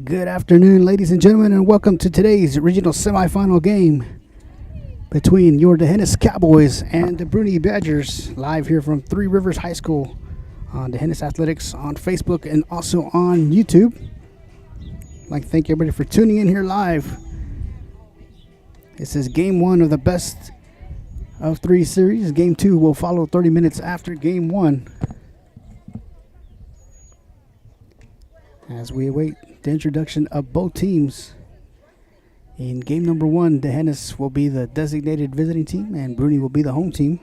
Good afternoon, ladies and gentlemen, and welcome to today's regional semifinal game between your Dehennis Cowboys and the Bruni Badgers, live here from Three Rivers High School on Dehennis Athletics on Facebook and also on YouTube. I'd like to thank everybody for tuning in here live. This is game one of the best of three series. Game two will follow 30 minutes after game one, as we await the introduction of both teams. In game number one, Dehennis will be the designated visiting team and Bruni will be the home team.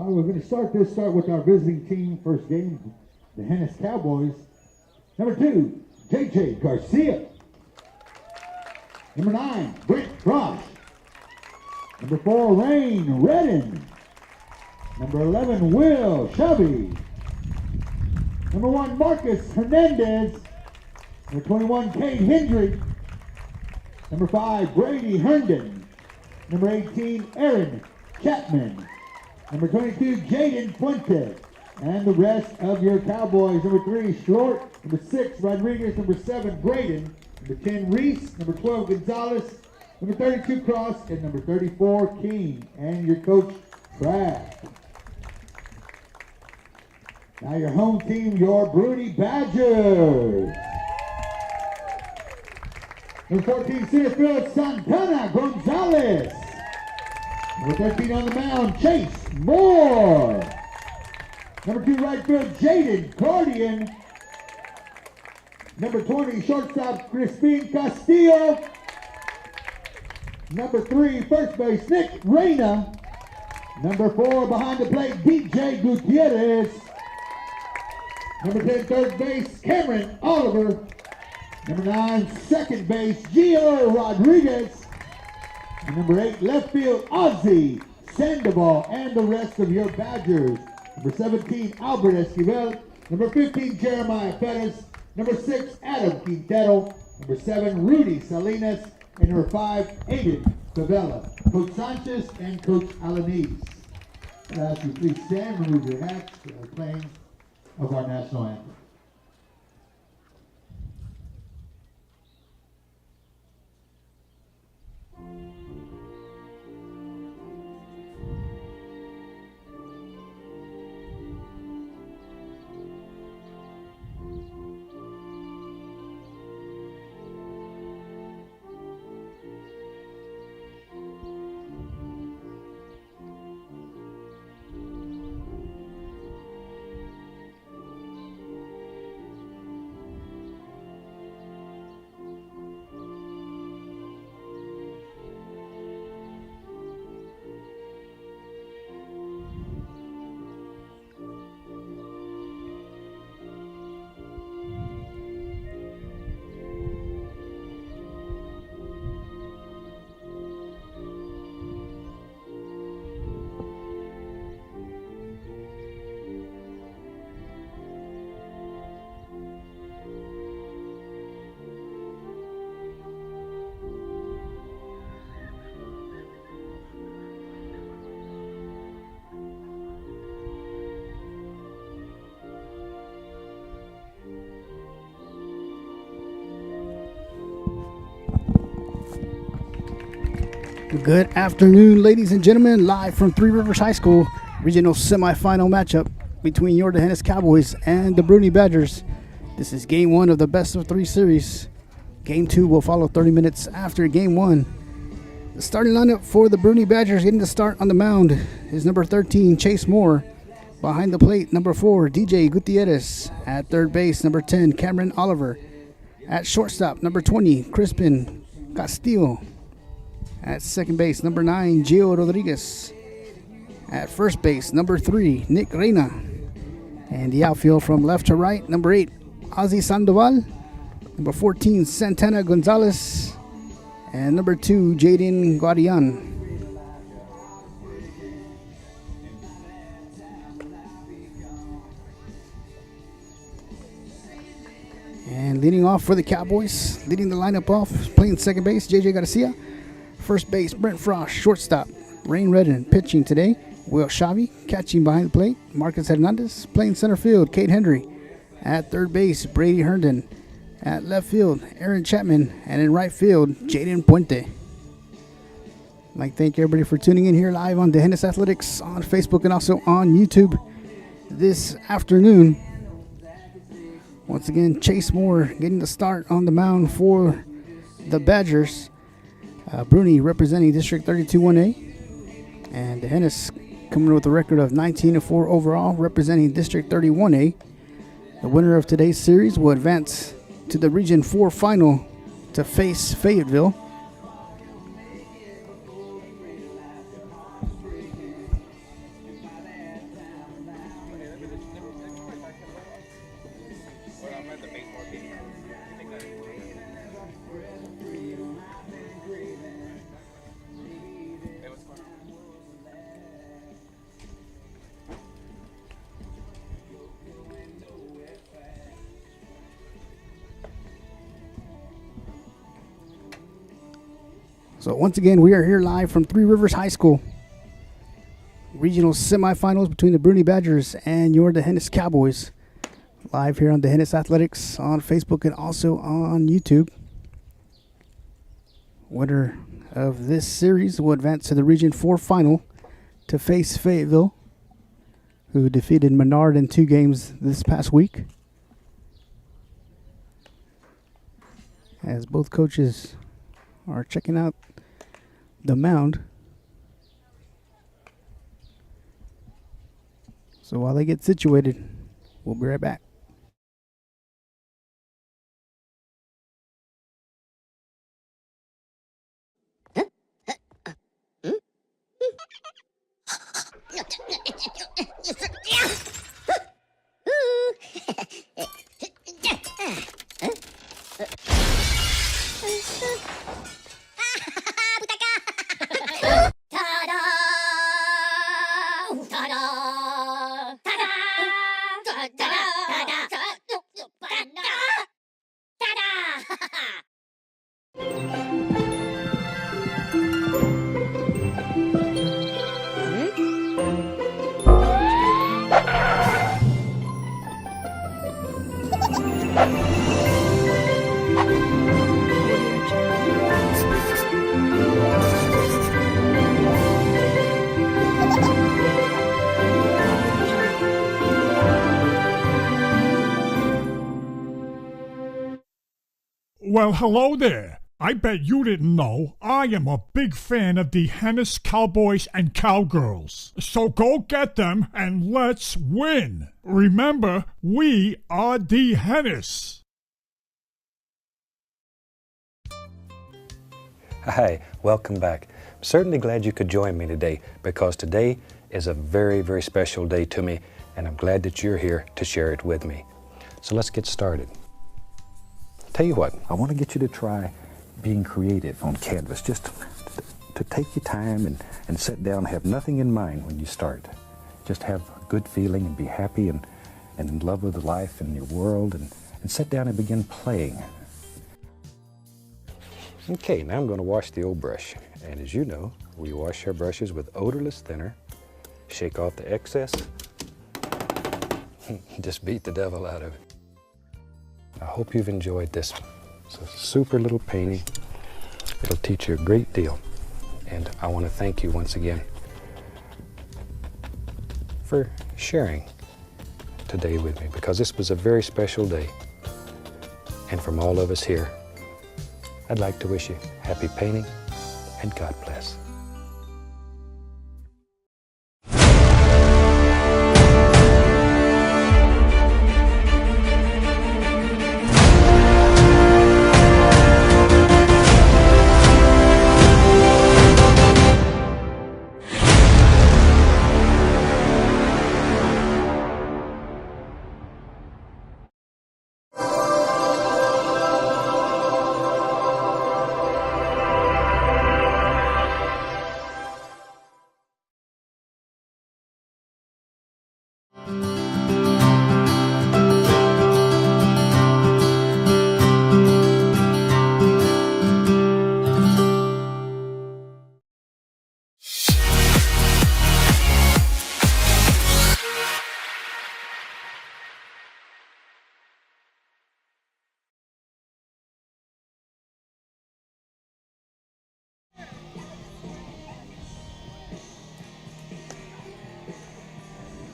We're going to start with our visiting team. First game, the Dehennis Cowboys. Number 2, JJ Garcia. Number 9, Brent Frost. Number 4, Rain Redden. Number 11, Will Shelby. Number 1, Marcus Hernandez. Number 21, Kate Hendrick. Number 5, Brady Herndon. Number 18, Aaron Chapman. Number 22, Jaden Fuentes. And the rest of your Cowboys. Number 3, Short. Number 6, Rodriguez. Number 7, Braden. Number 10, Reese. Number 12, Gonzalez. Number 32, Cross. And number 34, King. And your coach, Kraft. Now your home team, your Bruni Badgers. Number 14, center field, Santana Gonzalez. Number 13 on the mound, Chase Moore. Number 2, right field, Jaden Cardian. Number 20, shortstop, Crispin Castillo. Number 3, first base, Nick Reyna. Number 4, behind the plate, DJ Gutierrez. Number 10, third base, Cameron Oliver. Number 9, second base, Gio Rodriguez. And number 8, left field, Ozzy Sandoval, and the rest of your Badgers. Number 17, Albert Esquivel. Number 15, Jeremiah Pettis. Number 6, Adam Quintero. Number 7, Rudy Salinas. And number 5, Aiden Favela. Coach Sanchez and Coach Alanese. I ask you please stand and remove your hats playing of our national anthem. Good afternoon, ladies and gentlemen. Live from Three Rivers High School, regional semifinal matchup between your Hennis Cowboys and the Bruni Badgers. This is game one of the best of three series. Game two will follow 30 minutes after game one. The starting lineup for the Bruni Badgers getting the start on the mound is number 13, Chase Moore. Behind the plate, number 4, DJ Gutierrez. At third base, number 10, Cameron Oliver. At shortstop, number 20, Crispin Castillo. At second base, number 9, Gio Rodriguez. At first base, number 3, Nick Reina. And the outfield from left to right, number 8, Ozzy Sandoval. Number 14, Santana Gonzalez. And number 2, Jaden Guardian. And leading off for the Cowboys, leading the lineup off, playing second base, JJ Garcia. First base, Brent Frost. Shortstop, Rain Redden. Pitching today, Will Shavi. Catching behind the plate, Marcus Hernandez. Playing center field, Kate Henry. At third base, Brady Herndon. At left field, Aaron Chapman. And in right field, Jaden Puente. I'd like to thank everybody for tuning in here live on the Hennis Athletics on Facebook and also on YouTube this afternoon. Once again, Chase Moore getting the start on the mound for the Badgers. Bruni representing District 32-1A. And the Hennis coming with a record of 19-4 overall, representing District 31A. The winner of today's series will advance to the Region 4 final to face Fayetteville. So once again, we are here live from Three Rivers High School. Regional semifinals between the Bruni Badgers and your Hennis Cowboys. Live here on the Hennis Athletics on Facebook and also on YouTube. Winner of this series will advance to the Region 4 final to face Fayetteville, who defeated Menard in 2 games this past week. As both coaches are checking out the mound. So while they get situated, we'll be right back. Well, hello there. I bet you didn't know I am a big fan of the Hennis Cowboys and Cowgirls. So go get them and let's win. Remember, we are the Hennis. Hi, welcome back. I'm certainly glad you could join me today because today is a very, very special day to me and I'm glad that you're here to share it with me. So let's get started. Tell you what, I want to get you to try being creative on canvas, just to take your time and sit down and have nothing in mind when you start. Just have a good feeling and be happy and in love with life and your world and sit down and begin playing. Okay, now I'm going to wash the old brush. And as you know, we wash our brushes with odorless thinner, shake off the excess, just beat the devil out of it. I hope you've enjoyed this one. It's a super little painting. It'll teach you a great deal. And I want to thank you once again for sharing today with me, because this was a very special day. And from all of us here, I'd like to wish you happy painting and God bless.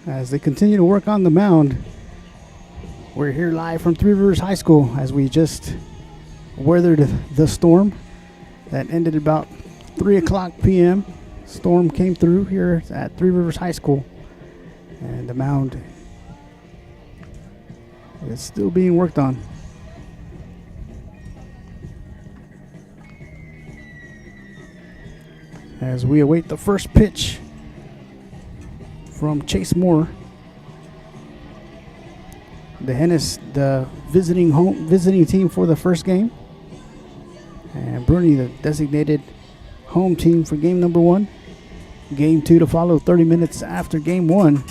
As they continue to work on the mound, we're here live from Three Rivers High School as we just weathered the storm that ended about 3 o'clock p.m. Storm came through here at Three Rivers High School, and the mound is still being worked on. As we await the first pitch from Chase Moore, the visiting team for the first game, and Bruni, the designated home team for game number 1. Game 2 to follow 30 minutes after game 1,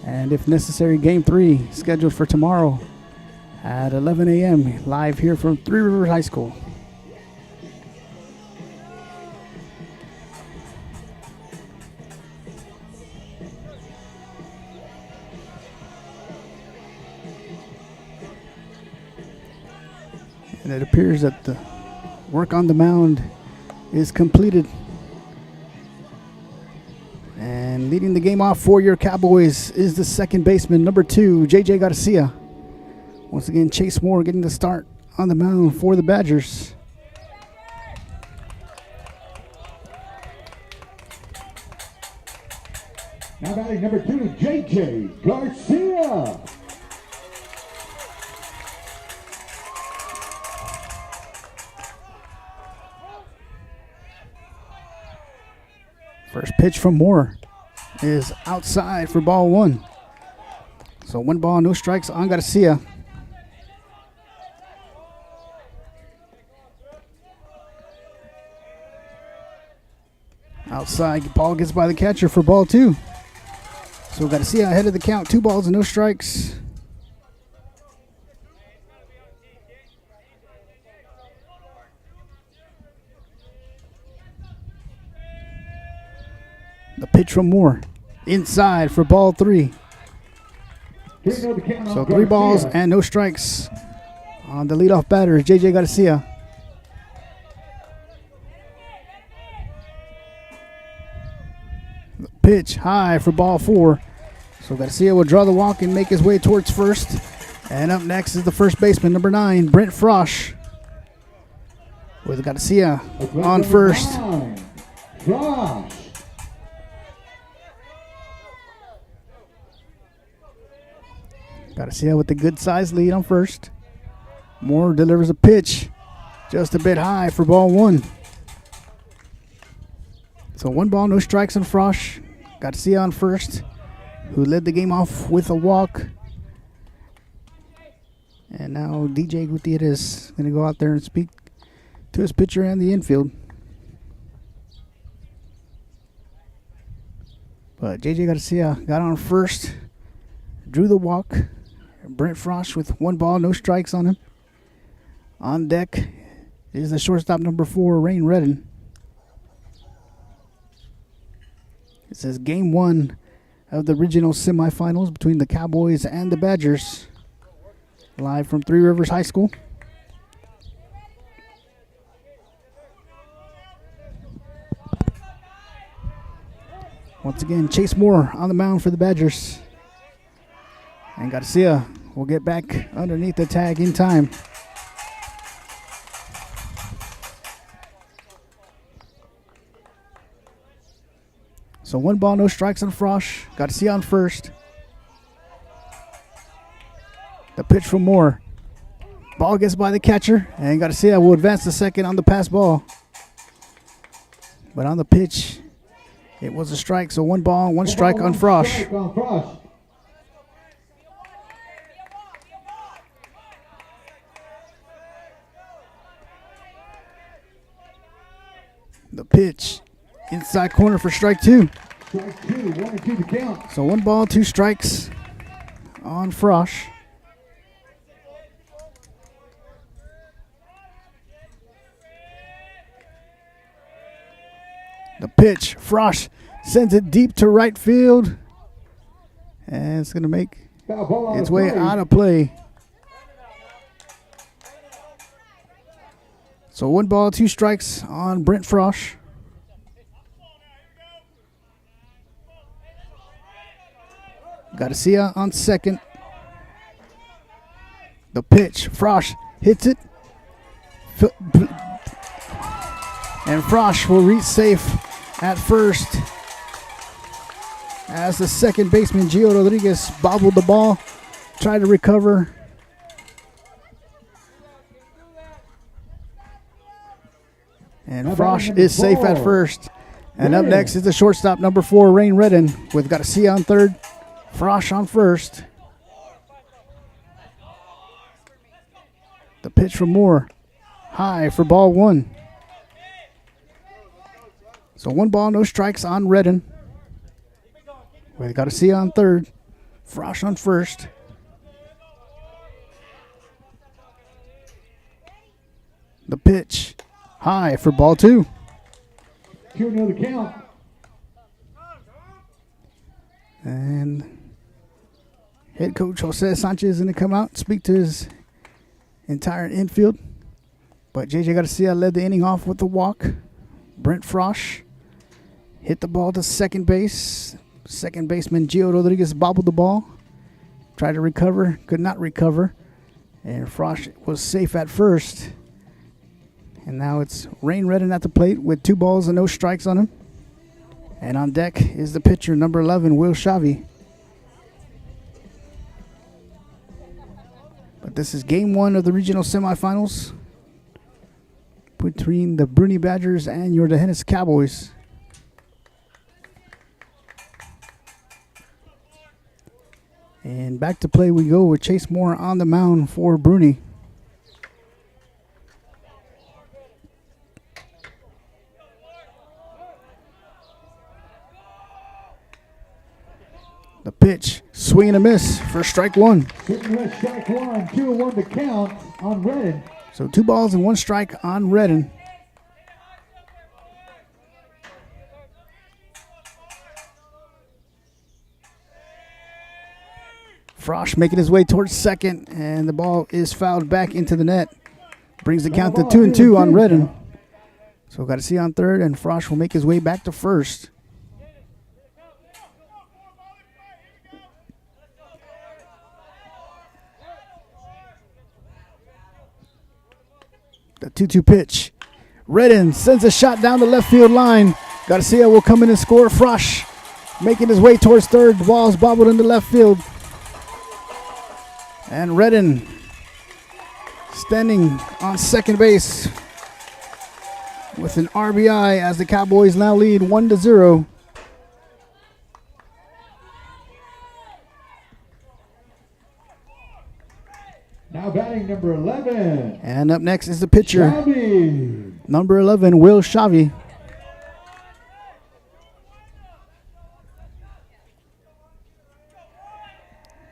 and if necessary, game 3 scheduled for tomorrow at 11 a.m. live here from Three Rivers High School. And it appears that the work on the mound is completed. And leading the game off for your Cowboys is the second baseman, number 2, J.J. Garcia. Once again, Chase Moore getting the start on the mound for the Badgers. Now batting number 2, J.J. Garcia. First pitch from Moore is outside for ball 1. So 1 ball, no strikes on Garcia. Outside, ball gets by the catcher for ball 2. So Garcia ahead of the count, 2 balls and no strikes. The pitch from Moore, inside for ball 3. So 3 balls and no strikes on the leadoff batter, J.J. Garcia. The pitch high for ball 4. So Garcia will draw the walk and make his way towards first. And up next is the first baseman, number 9, Brent Frosch, with Garcia on first. Frosch. Garcia with the good size lead on first. Moore delivers a pitch just a bit high for ball 1. So 1 ball, no strikes on Frosch. Garcia on first, who led the game off with a walk. And now DJ Gutierrez is going to go out there and speak to his pitcher and the infield. But JJ Garcia got on first, drew the walk. Brent Frosch with 1 ball, no strikes on him. On deck is the shortstop, number 4, Rain Redden. It says game 1 of the regional semifinals between the Cowboys and the Badgers. Live from Three Rivers High School. Once again, Chase Moore on the mound for the Badgers. And Garcia will get back underneath the tag in time. So 1 ball, no strikes on Frosch. Garcia on first. The pitch from Moore. Ball gets by the catcher, and Garcia will advance to second on the pass ball. But on the pitch, it was a strike. So 1 ball, 1 strike on Frosch. The pitch inside corner for strike 2. Strike 2, 1 and 2 to count. So 1 ball, 2 strikes on Frosch. The pitch, Frosch sends it deep to right field. And it's going to make its way out of play. So 1 ball, 2 strikes on Brent Frosch. Garcia on second. The pitch, Frosch hits it. And Frosch will reach safe at first as the second baseman, Gio Rodriguez, bobbled the ball, tried to recover. And Frosch is safe at first. And up next is the shortstop, number 4, Rain Redden, with Garcia on third, Frosch on first. The pitch from Moore, high for ball 1. So 1 ball, no strikes on Redden. With Garcia on third, Frosch on first. The pitch, high for ball 2. 2-0 to count. And head coach Jose Sanchez is going to come out and speak to his entire infield. But JJ Garcia led the inning off with the walk. Brent Frosch hit the ball to second base. Second baseman Gio Rodriguez bobbled the ball. Tried to recover, could not recover. And Frosch was safe at first. And now it's Rain Redden at the plate with 2 balls and no strikes on him. And on deck is the pitcher, number 11, Will Shavi. But this is game 1 of the regional semifinals between the Bruni Badgers and your Dehennis Cowboys. And back to play we go with Chase Moore on the mound for Bruni. The pitch, swing and a miss for strike 1. Strike 1, 2-1 to count on Redden. So 2 balls and 1 strike on Redden. Frosch making his way towards second, and the ball is fouled back into the net. Brings the count to 2-2 on Redden. So got to see on third, and Frosch will make his way back to first. The 2-2 pitch. Redden sends a shot down the left field line. Garcia will come in and score. Frosch making his way towards third. The ball's bobbled into left field. And Redden standing on second base with an RBI as the Cowboys now lead 1-0. Now batting number 11. And up next is the pitcher, Shavi. number 11, Will Shavi.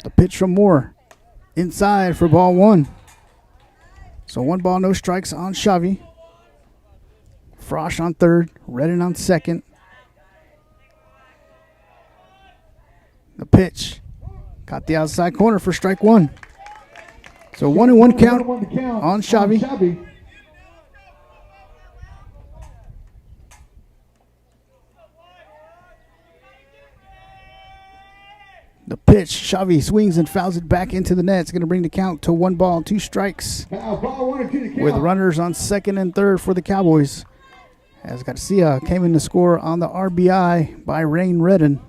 The pitch from Moore, inside for ball 1. So 1 ball, no strikes on Shavi. Frosch on third, Redden on second. The pitch, caught the outside corner for strike 1. So 1-1 count on Shavi. pitch. Xavi swings and fouls it back into the net. It's going to bring the count to 1 ball, 2 strikes. Ball 1 and 2 to count. With runners on second and third for the Cowboys. As Garcia came in to score on the RBI by Rain Redden.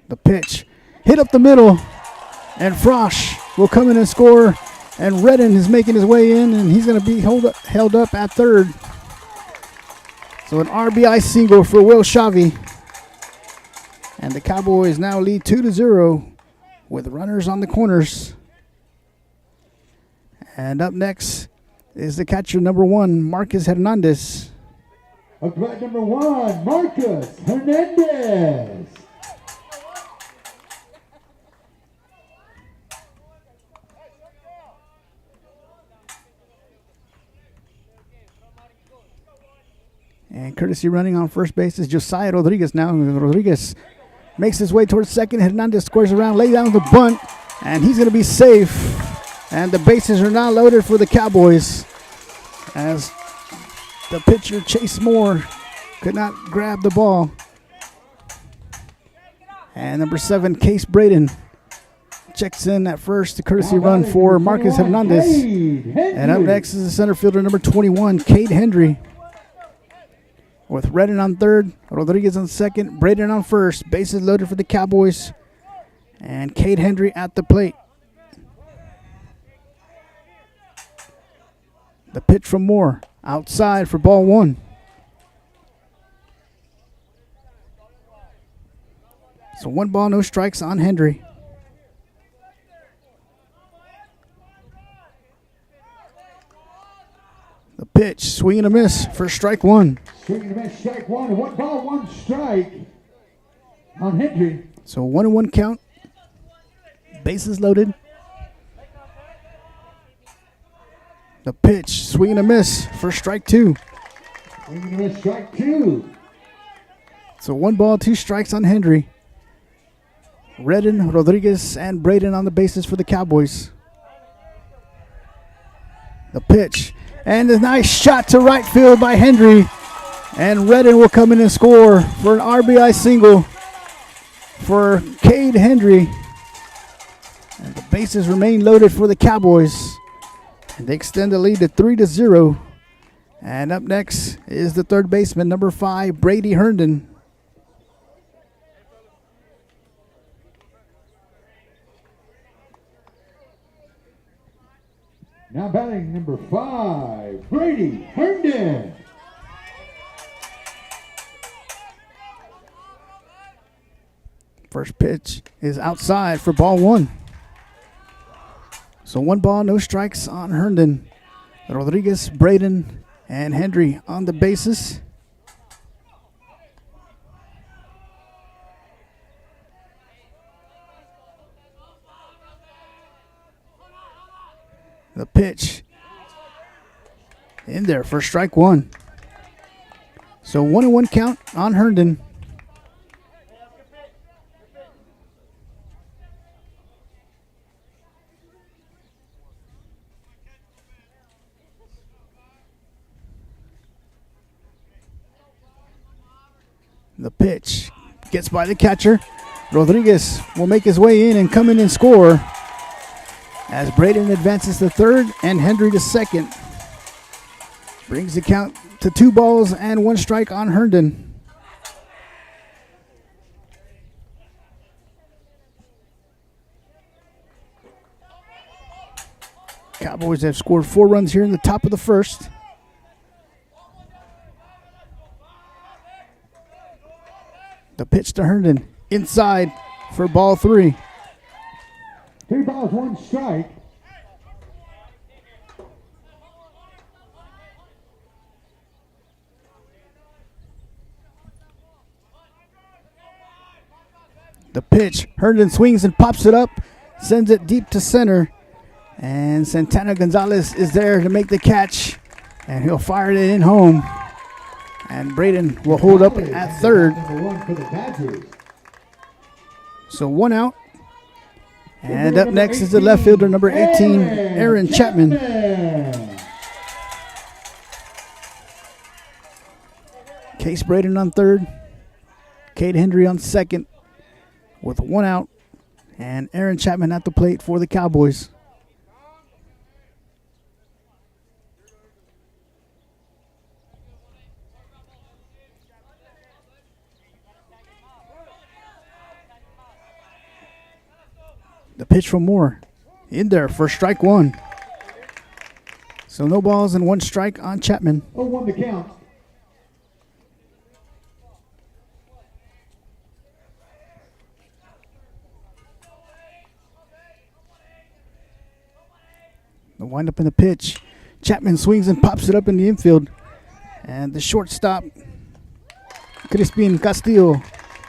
The pitch hit up the middle, and Frosch will come in and score. And Redden is making his way in, and he's going to be held up at third. So an RBI single for Will Xavi. And the Cowboys now lead 2-0 with runners on the corners. And up next is the catcher number 1, Marcus Hernandez. Up to bat number 1, Marcus Hernandez. And courtesy running on first base is Josiah Rodriguez now. Rodriguez makes his way towards second. Hernandez squares around, lay down the bunt, and he's going to be safe. And the bases are now loaded for the Cowboys as the pitcher, Chase Moore, could not grab the ball. And number 7, Case Braden, checks in at first. The courtesy run for Marcus Hernandez. And up next is the center fielder, number 21, Cade Hendry. With Redden on third, Rodriguez on second, Braden on first. Bases loaded for the Cowboys. And Cade Hendry at the plate. The pitch from Moore, outside for ball 1. So 1 ball, no strikes on Hendry. The pitch, swing and a miss for strike 1. Swing and a miss, strike 1. 1 ball, 1 strike on Hendry. So 1-1 count. Bases loaded. The pitch, swing and a miss for strike 2. Swing and a miss, strike 2. So 1 ball, 2 strikes on Hendry. Redden, Rodriguez, and Braden on the bases for the Cowboys. The pitch, and a nice shot to right field by Hendry. And Redden will come in and score for an RBI single for Cade Hendry. And the bases remain loaded for the Cowboys. And they extend the lead to 3-0. And up next is the third baseman, number 5, Brady Herndon. Now batting number 5, Brady Herndon. First pitch is outside for ball 1. So 1 ball, no strikes on Herndon. Rodriguez, Braden, and Hendry on the bases. The pitch in there for strike 1. So 1-1 count on Herndon. The pitch gets by the catcher. Rodriguez will make his way in and come in and score as Braden advances to third and Hendry to second. Brings the count to 2 balls and 1 strike on Herndon. Cowboys have scored 4 runs here in the top of the first. The pitch to Herndon, inside for ball 3. 3 balls, 1 strike. The pitch, Herndon swings and pops it up, sends it deep to center, and Santana Gonzalez is there to make the catch, and he'll fire it in home. And Braden will hold up at third. Number 1 for the Badgers. So 1 out. And up next is the left fielder, number 18, Aaron Chapman. Case Braden on third. Cade Henry on second with 1 out. And Aaron Chapman at the plate for the Cowboys. The pitch from Moore. In there for strike 1. So no balls and 1 strike on Chapman. 0-1 the count. The windup in the pitch. Chapman swings and pops it up in the infield. And the shortstop, Crispin Castillo,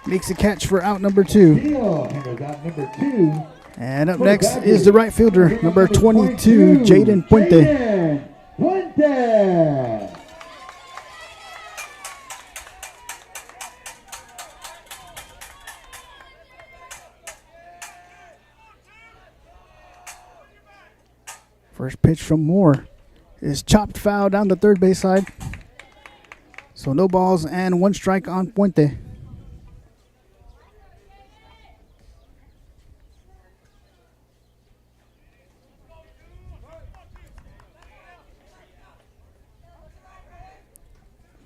makes a catch for out number 2. Castillo handles out number 2. And up next is the right fielder, number 22, Jaden Puente. Jaden Puente. First pitch from Moore is chopped foul down the third base side. So no balls and 1 strike on Puente.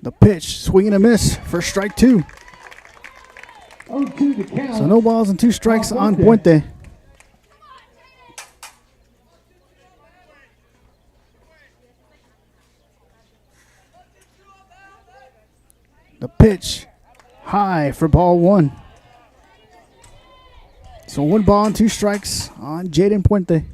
The pitch, swing and a miss for strike 2. 0-2 the count. So no balls and 2 strikes on Puente. The pitch, high for ball 1. So 1 ball and 2 strikes on Jaden Puente.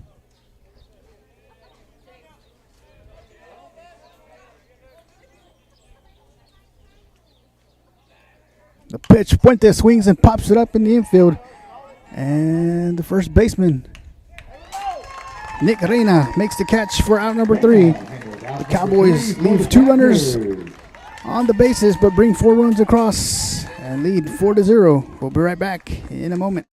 The pitch, Puente swings and pops it up in the infield. And the first baseman, Nick Reina, makes the catch for out number 3. The Cowboys leave 2 runners on the bases, but bring 4 runs across and lead 4-0. We'll be right back in a moment.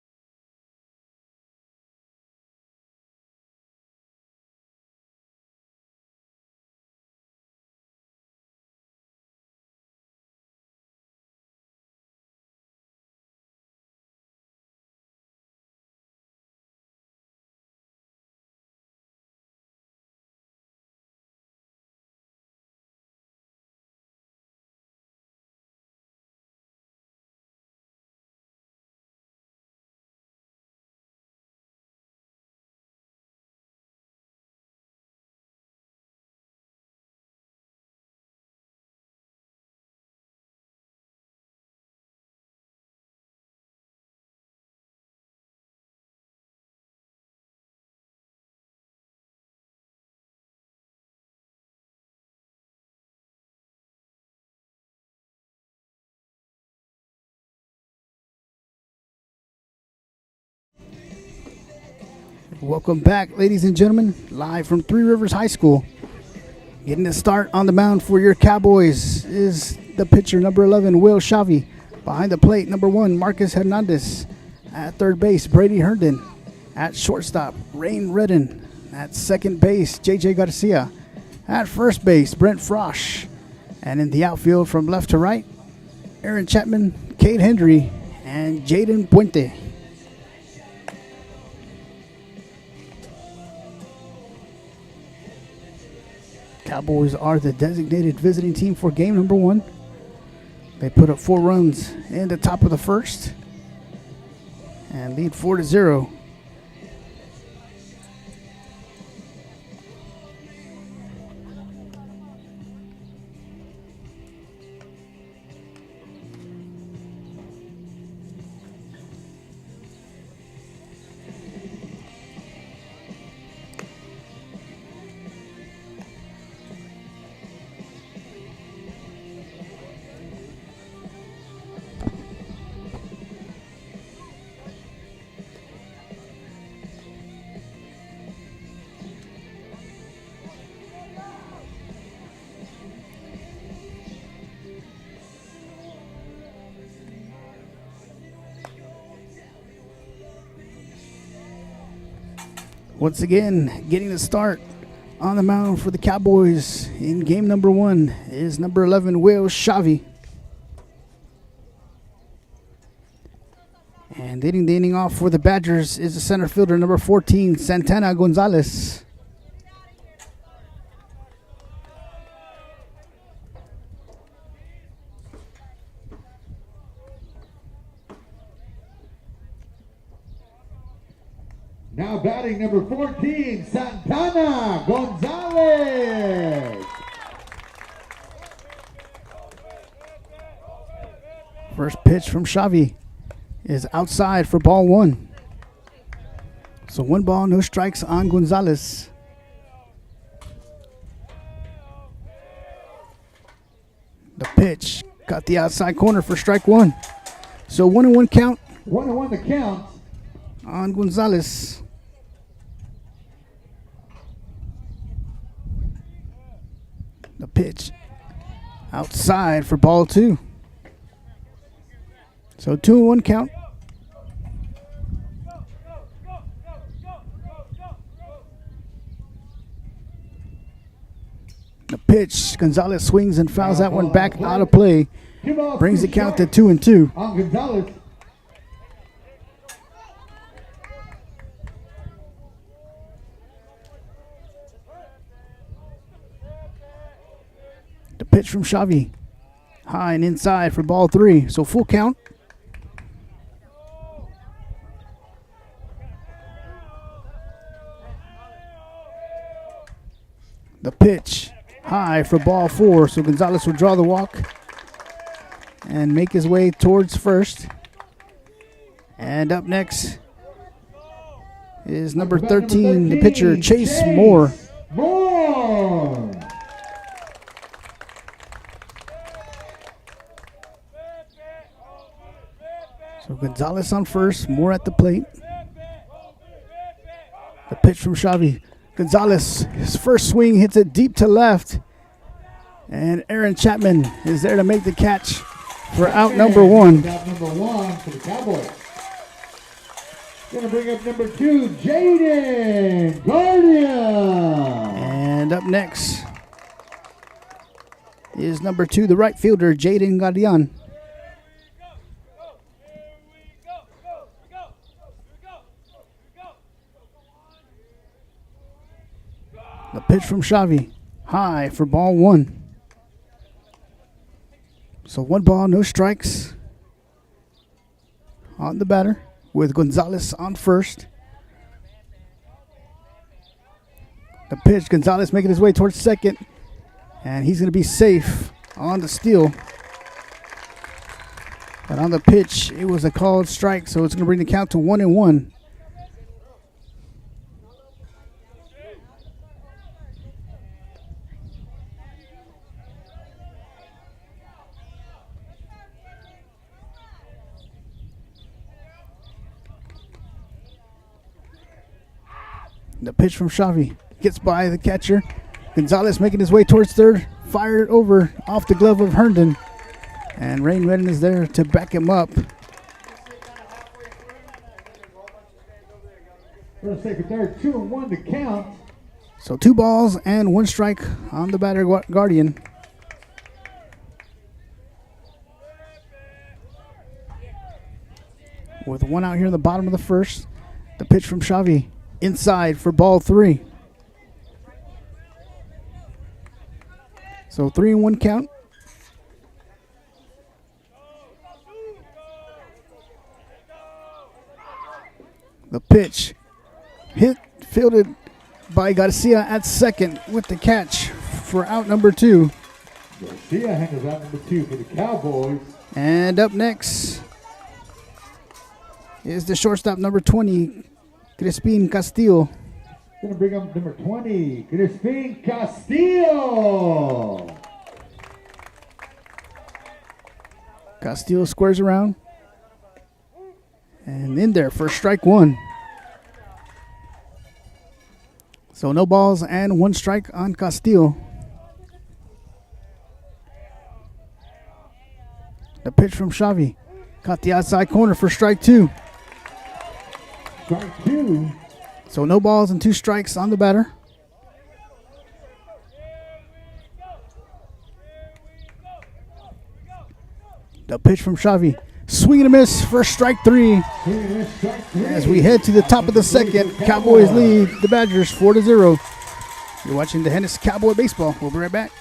Welcome back, ladies and gentlemen, live from Three Rivers High School. Getting the start on the mound for your Cowboys is the pitcher, number 11, Will Shavi. Behind the plate, number 1, Marcus Hernandez. At third base, Brady Herndon. At shortstop, Rain Redden. At second base, J.J. Garcia. At first base, Brent Frosch. And in the outfield from left to right, Aaron Chapman, Cade Henry, and Jaden Puente. Cowboys are the designated visiting team for game number 1. They put up 4 runs in the top of the first and lead 4-0. Once again, getting the start on the mound for the Cowboys in game number 1 is number 11, Will Shavi. And leading the inning off for the Badgers is the center fielder, number 14, Santana Gonzalez. Now batting number 14, Santana Gonzalez. First pitch from Xavi is outside for ball 1. So 1 ball, no strikes on Gonzalez. The pitch got the outside corner for strike 1. So 1-1 count 1-1 the count. on Gonzalez. The pitch outside for ball 2. So 2-1 count. The pitch, Gonzalez swings and fouls that one back out of play. Brings the count to 2-2. On Gonzalez. The pitch from Xavi. High and inside for ball 3. So full count. The pitch high for ball 4. So Gonzalez will draw the walk and make his way towards first. And up next is number 13, the pitcher, Chase Moore. Moore. So Gonzalez on first, Moore at the plate. The pitch from Xavi. Gonzalez, his first swing hits it deep to left. And Aaron Chapman is there to make the catch for out number 1. Out number 1 for the Cowboys. Gonna bring up number 2, Jaden Guardian. And up next is number 2, the right fielder, Jaden Guardian. The pitch from Xavi, high for ball 1. So 1 ball, no strikes on the batter with Gonzalez on first. The pitch, Gonzalez making his way towards second, and he's going to be safe on the steal. But on the pitch, it was a called strike, so it's going to bring the count to 1-1. The pitch from Xavi gets by the catcher. Gonzalez making his way towards third. Fired over off the glove of Herndon. And Rain Redden is there to back him up. First, second, third, 2-1 to count. So 2 balls and 1 strike on the batter Guardian. With 1 out here in the bottom of the first. The pitch from Xavi. Inside for ball 3. So 3-1 count. The pitch hit, fielded by Garcia at second with the catch for out number 2. Garcia handles out number 2 for the Cowboys. And up next is the shortstop, number 20, Crispin Castillo. Gonna bring up number 20, Crispin Castillo. Castillo squares around. And in there for strike 1. So no balls and 1 strike on Castillo. The pitch from Xavi. Caught the outside corner for strike 2. Strike 2. So no balls and 2 strikes on the batter. The pitch from Xavi. Swing and a miss for strike three. As we head to the top of the second, Cowboys lead the Badgers 4-0. You're watching the Hennis Cowboy Baseball. We'll be right back.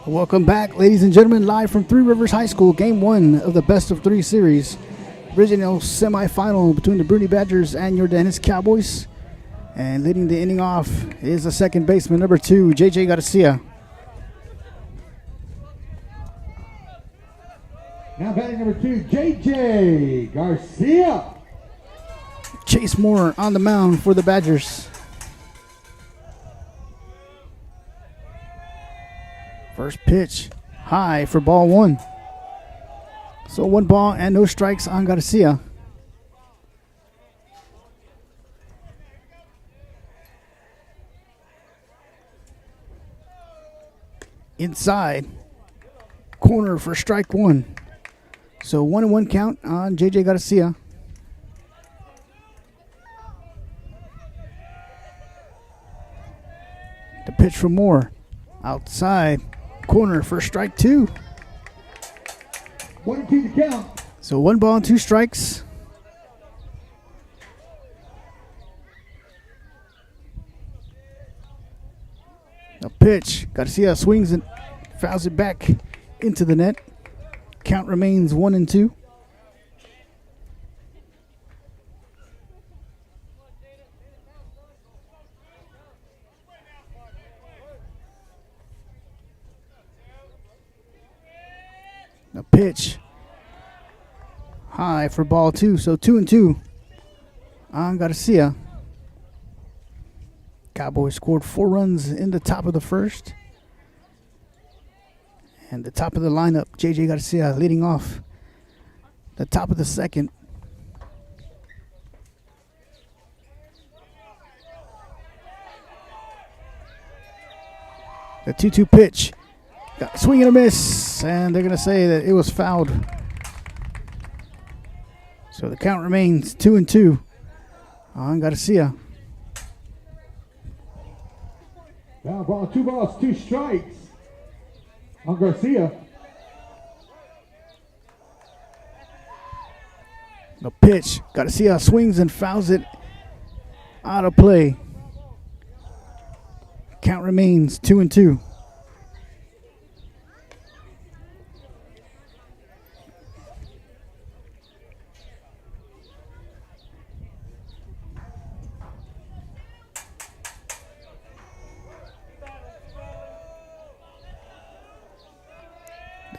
Welcome back, ladies and gentlemen, live from Three Rivers High School, Game 1 of the Best of 3 series. Regional semifinal between the Bruni Badgers and your Hennis Cowboys. And leading the inning off is the second baseman, number 2, J.J. Garcia. Now batting number 2, J.J. Garcia. Chase Moore on the mound for the Badgers. First pitch, high for ball 1. So 1 ball and no strikes on Garcia. Inside, corner for strike 1. So 1-1 count on J.J. Garcia. The pitch for Moore, outside. Corner for strike 2. 1-2 to count. So 1 ball and 2 strikes. A pitch. Garcia swings and fouls it back into the net. Count remains 1-2. A pitch high for ball 2, so 2-2 on Garcia. Cowboys scored 4 runs in the top of the first. And the top of the lineup, J.J. Garcia leading off the top of the second. The 2-2 pitch. Got a swing and a miss, and they're going to say that it was fouled. So the count remains 2-2 on Garcia. Now ball, 2 balls, 2 strikes on Garcia. The pitch. Garcia swings and fouls it out of play. Count remains 2-2.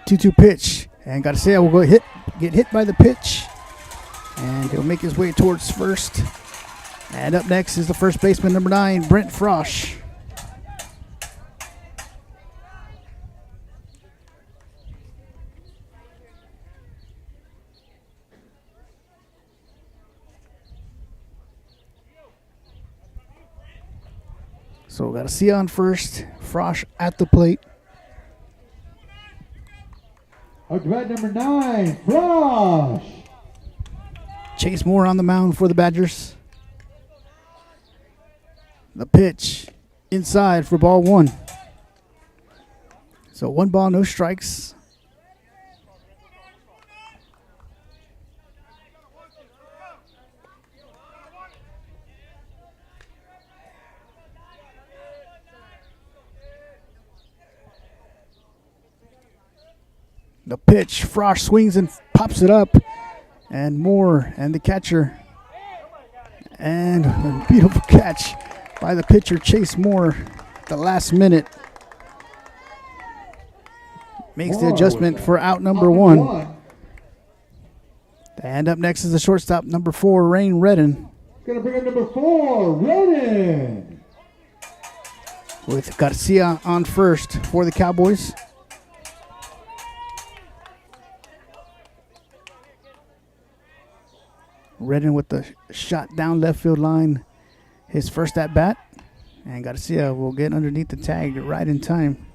2-2 pitch. And Garcia will get hit by the pitch. And he'll make his way towards first. And up next is the first baseman, number 9, Brent Frosch. So Garcia on first, Frosch at the plate. Up to bat number 9, Frosch. Chase Moore on the mound for the Badgers. The pitch inside for ball 1. So 1 ball, no strikes. The pitch, Frosch swings and pops it up. And Moore and the catcher. And a beautiful catch by the pitcher, Chase Moore, the last minute. Makes the adjustment for out number 1. And up next is the shortstop, number 4, Rain Redden. Gonna bring up number 4, Redden. With Garcia on first for the Cowboys. Redden with the shot down left field line. His first at bat. And Garcia will get underneath the tag right in time.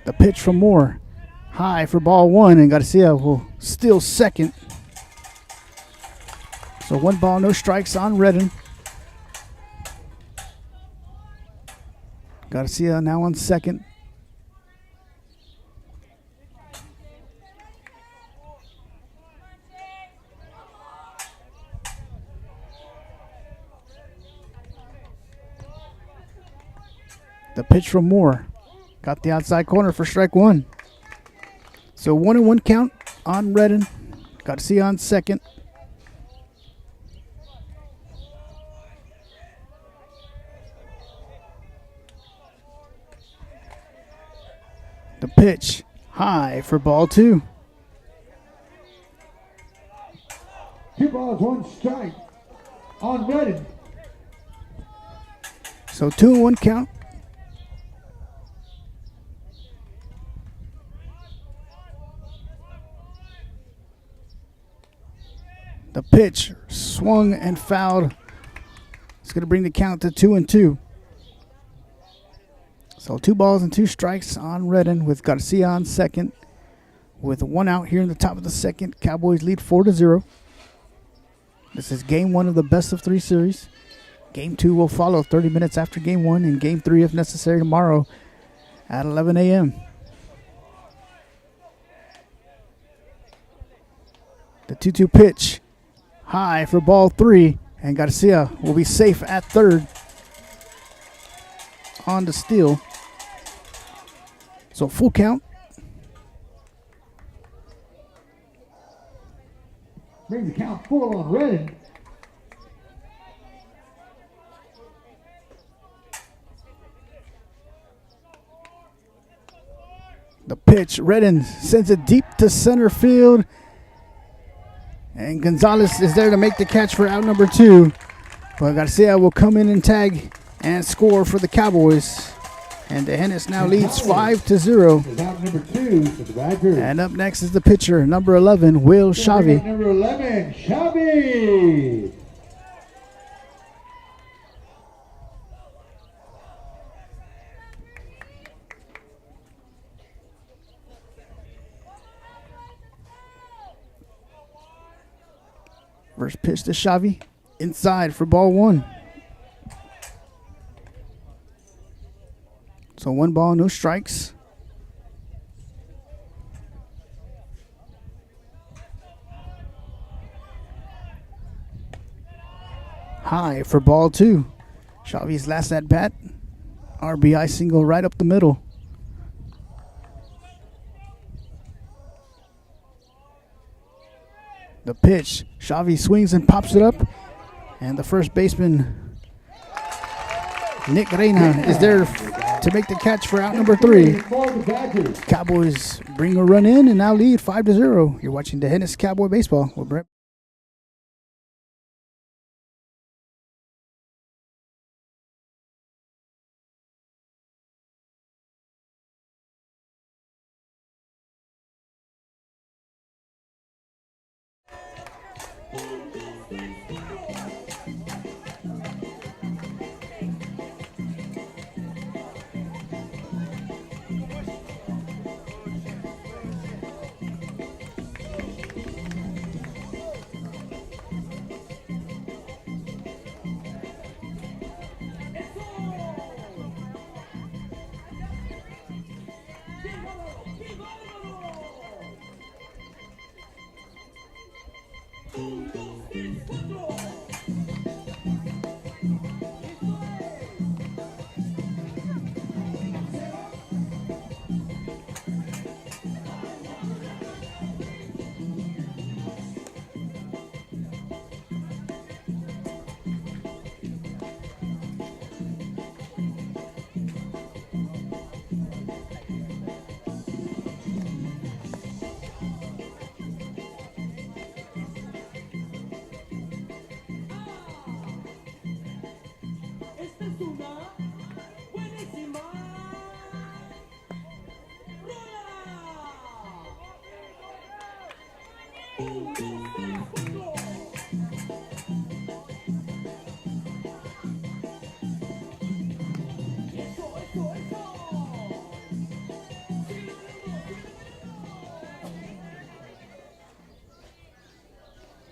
The pitch from Moore. High for ball 1, and Garcia will steal second. So 1 ball, no strikes on Redden. Garcia now on second. The pitch from Moore. Got the outside corner for strike 1. So 1-1 count on Redden. Garcia on second. The pitch high for ball 2. 2 balls, 1 strike on Redden. So 2-1 count. The pitch swung and fouled. It's going to bring the count to 2-2. So 2 balls and 2 strikes on Redden with Garcia on second. With 1 out here in the top of the second, Cowboys lead 4-0. This is game 1 of the best of 3 series. Game 2 will follow 30 minutes after game 1, and game 3, if necessary, tomorrow at 11 a.m. The 2-2 pitch high for ball 3, and Garcia will be safe at third on the steal. So full count. Brings the count full on Redden. The pitch, Redden sends it deep to center field. And Gonzalez is there to make the catch for out number 2. But Garcia will come in and tag and score for the Cowboys. And the Hennis now leads 5-0. Out number 2 for the Badgers. And up next is the pitcher, number 11, Will Shavy. Number 11, Shavy. First pitch to Shavy. Inside for ball 1. So 1 ball, no strikes. High for ball 2. Shavy's last at bat. RBI single right up the middle. The pitch. Xavi swings and pops it up. And the first baseman, Nick Reina, is there to make the catch for out number 3. Cowboys bring a run in and now lead 5-0. You're watching the Hennis Cowboy Baseball with Brett.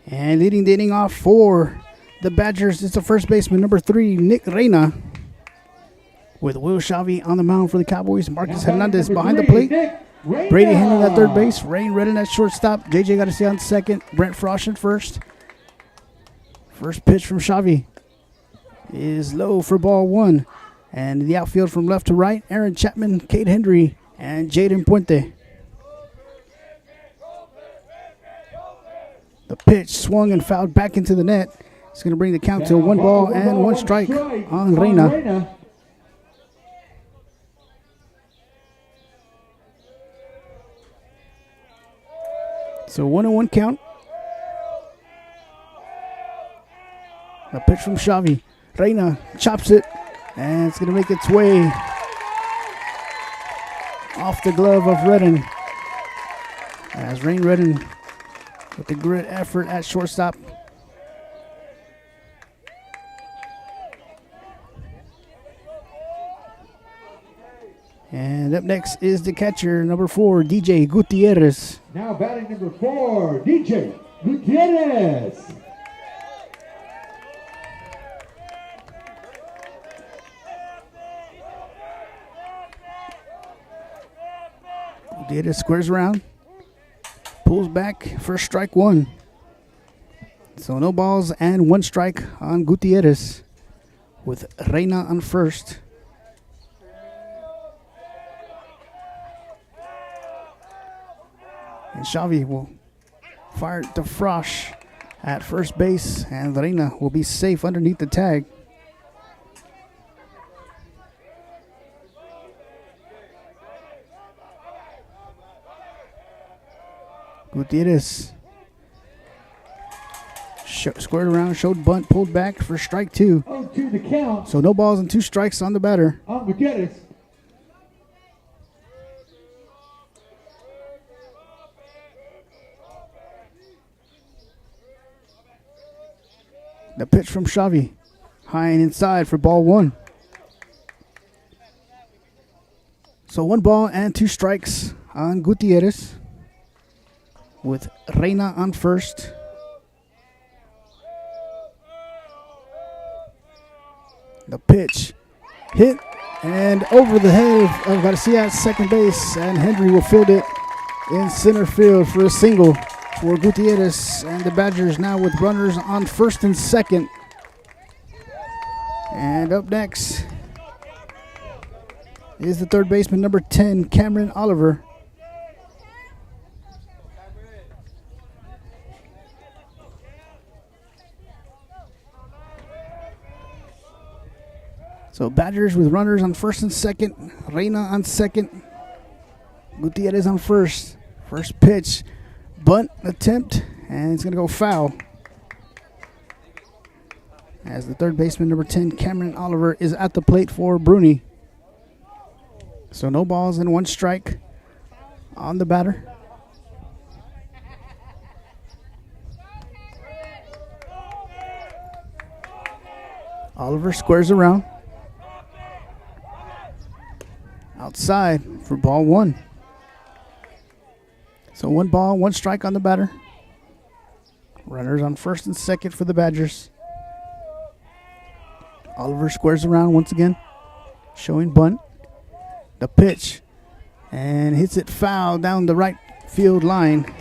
And leading the inning off for the Badgers is the first baseman, number 3, Nick Reina. With Will Xavi on the mound for the Cowboys. Marcus Hernandez behind the plate. Brady Henry at third base. Rain Redden at shortstop. JJ Garcia on second. Brent Frost at first. First pitch from Xavi is low for ball 1. And the outfield from left to right, Aaron Chapman, Cade Hendry, and Jaden Puente. The pitch swung and fouled back into the net. It's going to bring the count to 1 ball and 1 strike on Reina. So 1-1 count. A pitch from Xavi. Reina chops it, and it's going to make its way off the glove of Redden. As Rain Redden with the grit effort at shortstop. And up next is the catcher, number 4, DJ Gutierrez. Now batting number 4, DJ Gutierrez. Gutierrez squares around. Pulls back for strike 1. So no balls and 1 strike on Gutierrez with Reina on first. And Xavi will fire to Frosch at first base, and Reina will be safe underneath the tag. Gutierrez squared around, showed bunt, pulled back for strike 2. 0-2 the count. So no balls and 2 strikes on the batter. On Gutierrez. The pitch from Xavi, high and inside for ball 1. So 1 ball and 2 strikes on Gutierrez with Reina on first. The pitch hit and over the head of Garcia at second base, and Hendry will field it in center field for a single for Gutierrez, and the Badgers now with runners on first and second. And up next is the third baseman, number 10, Cameron Oliver. So Badgers with runners on first and second. Reina on second. Gutierrez on first. First pitch. Bunt attempt. And it's going to go foul. As the third baseman, number 10, Cameron Oliver, is at the plate for Bruni. So no balls and 1 strike on the batter. Oliver squares around. Outside for ball 1. So 1 ball, 1 strike on the batter. Runners on first and second for the Badgers. Oliver squares around once again, showing bunt. The pitch, and hits it foul down the right field line.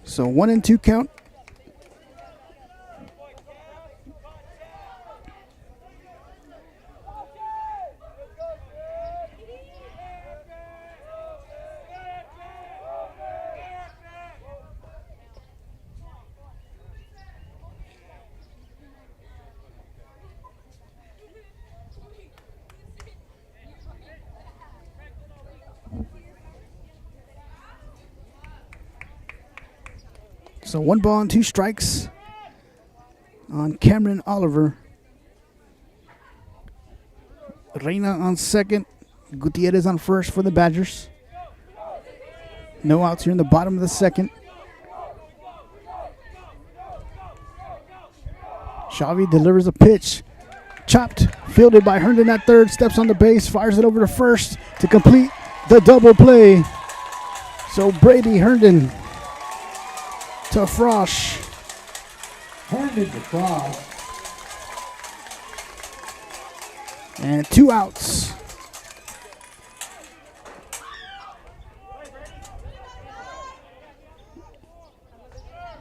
So 1-2 count. So 1 ball and 2 strikes on Cameron Oliver. Reina on second. Gutierrez on first for the Badgers. No outs here in the bottom of the second. Xavi delivers a pitch. Chopped, fielded by Herndon at third. Steps on the base, fires it over to first to complete the double play. So Brady Herndon to Frosch. Herndon to Frosch. And 2 outs.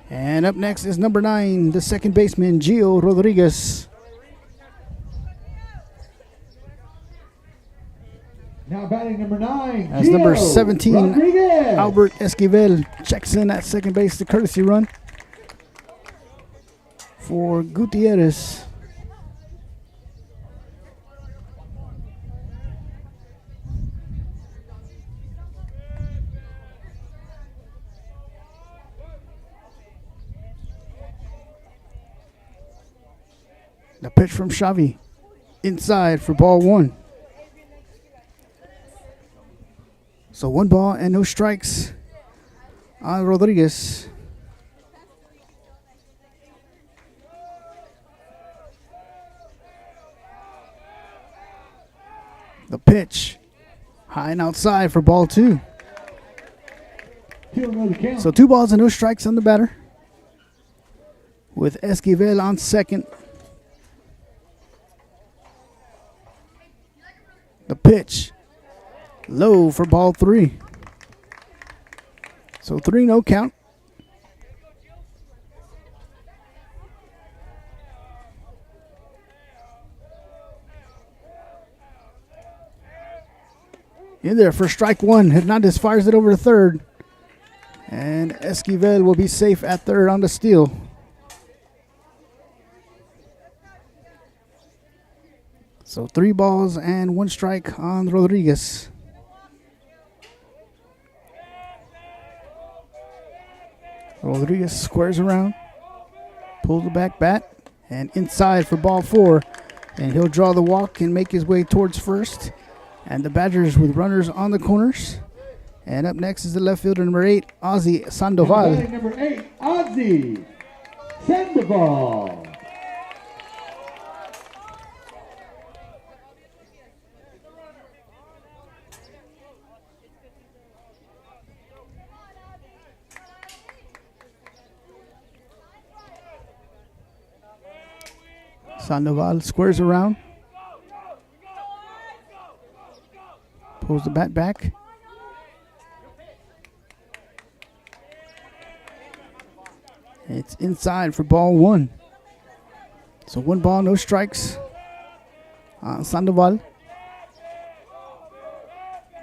And up next is number 9, the second baseman, Gio Rodriguez. Now batting number 9, As number 17, Rodriguez. Albert Esquivel checks in at second base, the courtesy run for Gutierrez. The pitch from Xavi, inside for ball 1. So 1 ball and no strikes on Rodriguez. The pitch, high and outside for ball 2. So 2 balls and no strikes on the batter, with Esquivel on second. The pitch, low for ball 3. So 3-0 count. In there for strike 1. Hernandez fires it over to third. And Esquivel will be safe at third on the steal. So 3 balls and 1 strike on Rodriguez. Rodriguez squares around, pulls the back bat, and inside for ball 4. And he'll draw the walk and make his way towards first. And the Badgers with runners on the corners. And up next is the left fielder, number 8, Ozzy Sandoval. Number 8, Ozzy Sandoval. Sandoval squares around, pulls the bat back. It's inside for ball 1. So 1 ball, no strikes on Sandoval.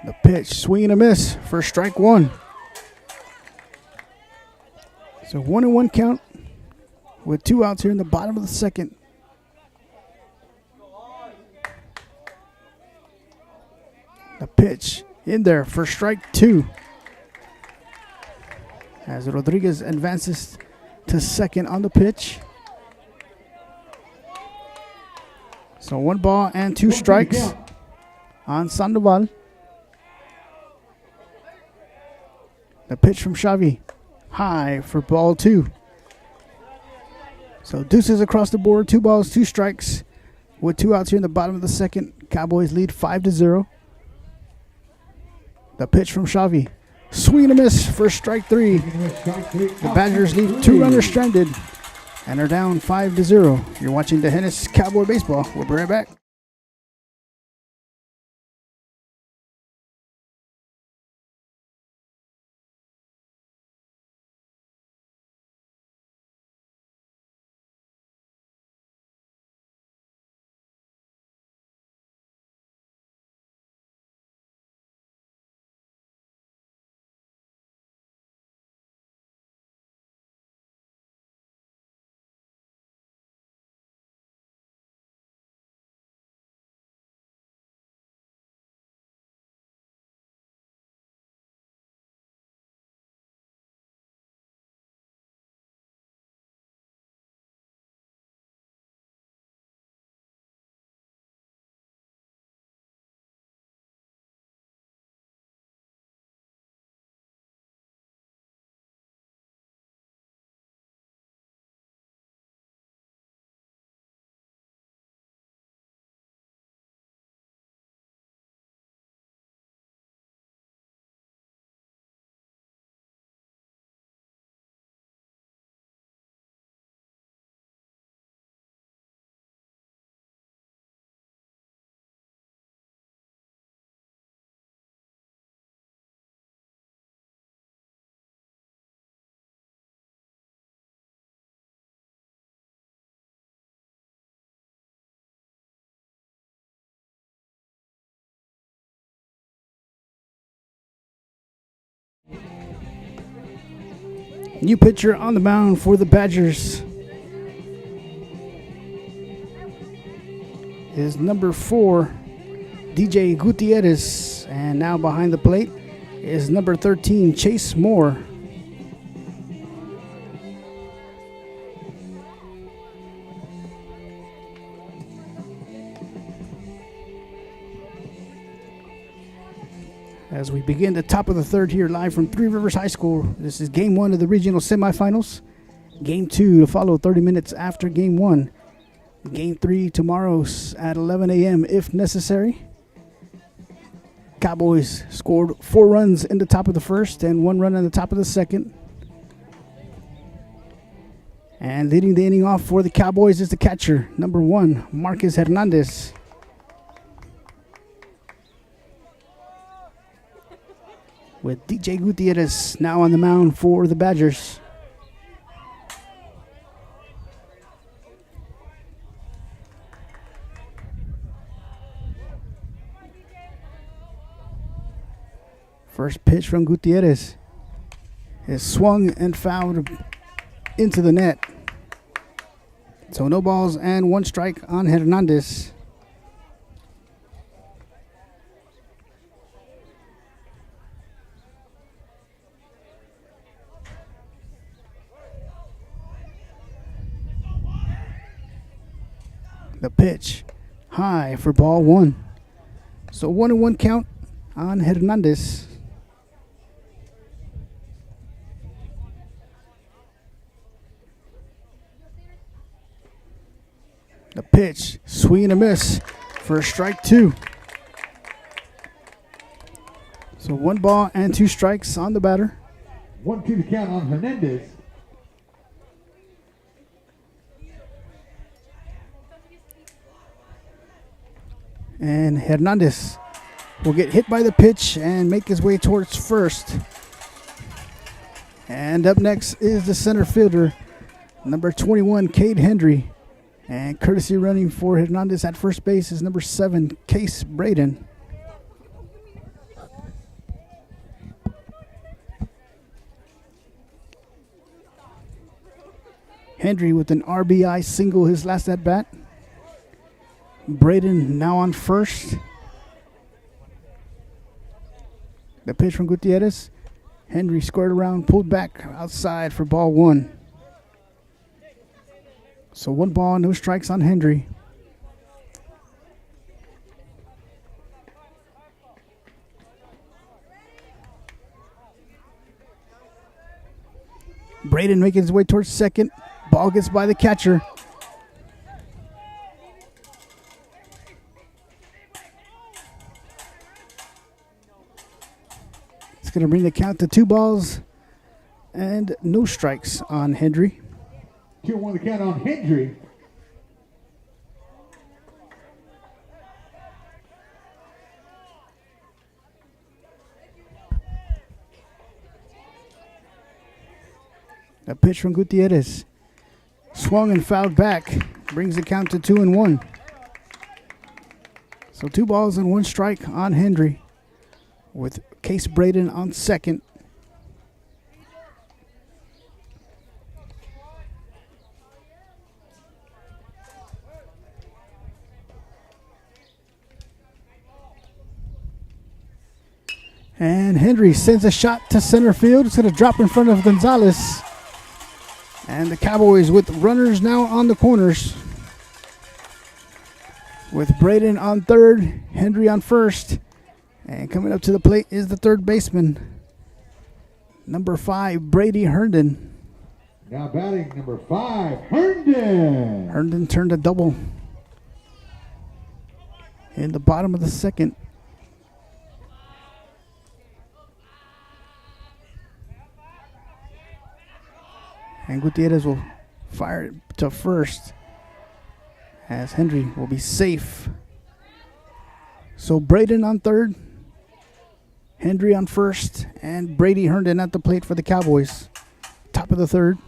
The pitch, swing and a miss for strike 1. So 1-1 count with 2 outs here in the bottom of the second. The pitch in there for strike 2. As Rodriguez advances to second on the pitch. So 1 ball and 2 strikes on Sandoval. The pitch from Xavi. High for ball 2. So deuces across the board. 2 balls, 2 strikes. With 2 outs here in the bottom of the second. Cowboys lead 5-0. The pitch from Xavi. Swing and a miss for strike 3. The Badgers leave 2 runners stranded and are down 5-0. You're watching the Hennis Cowboy Baseball. We'll be right back. New pitcher on the mound for the Badgers is number 4, DJ Gutierrez. And now behind the plate is number 13, Chase Moore. As we begin the top of the third here live from Three Rivers High School. This is game 1 of the regional semifinals. Game 2 to follow 30 minutes after game 1. Game 3 tomorrow at 11 a.m. if necessary. Cowboys scored 4 runs in the top of the first and 1 run in the top of the second. And leading the inning off for the Cowboys is the catcher, number 1, Marcus Hernandez. With DJ Gutierrez now on the mound for the Badgers. First pitch from Gutierrez is swung and fouled into the net. So no balls and 1 strike on Hernandez. The pitch high for ball 1. So 1-1 count on Hernandez. The pitch, swing and a miss for strike 2. So 1 ball and 2 strikes on the batter. 1-2 the count on Hernandez. And Hernandez will get hit by the pitch and make his way towards first. And up next is the center fielder, number 21, Cade Hendry. And courtesy running for Hernandez at first base is number 7, Case Braden. Hendry with an RBI single his last at bat. Braden now on first. The pitch from Gutierrez. Henry squared around, pulled back outside for ball 1. So 1 ball, no strikes on Henry. Braden making his way towards second. Ball gets by the catcher. It's going to bring the count to 2 balls and no strikes on Henry. 2-1 the count on Hendry. A pitch from Gutierrez. Swung and fouled back. Brings the count to 2-1. So 2 balls and 1 strike on Henry, with Case Braden on second. And Henry sends a shot to center field. It's going to drop in front of Gonzalez. And the Cowboys with runners now on the corners, with Braden on third, Henry on first. And coming up to the plate is the third baseman, number 5, Brady Herndon. Now batting number 5, Herndon. Herndon turned a double in the bottom of the second. And Gutierrez will fire it to first, as Henry will be safe. So Braden on third, Henry on first, and Brady Herndon at the plate for the Cowboys. Top of the third.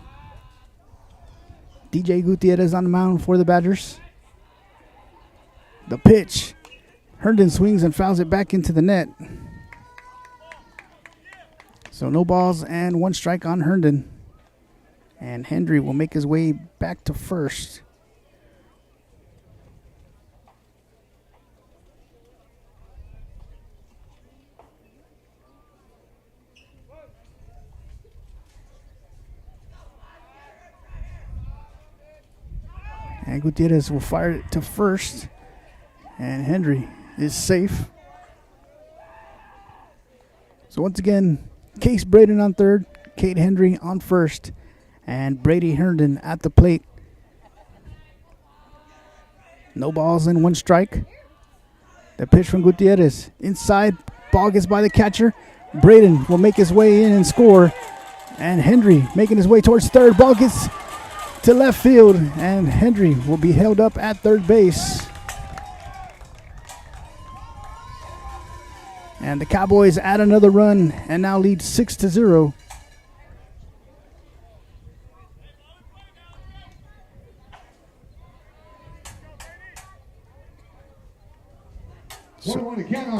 DJ Gutierrez on the mound for the Badgers. The pitch. Herndon swings and fouls it back into the net. So no balls and 1 strike on Herndon. And Henry will make his way back to first. And Gutierrez will fire it to first. And Henry is safe. So once again, Case Braden on third, Kate Henry on first, and Brady Herndon at the plate. No balls and 1 strike. The pitch from Gutierrez. Inside, ball gets by the catcher. Braden will make his way in and score. And Henry making his way towards third. Ball gets to left field, and Henry will be held up at third base. And the Cowboys add another run and now lead 6-0.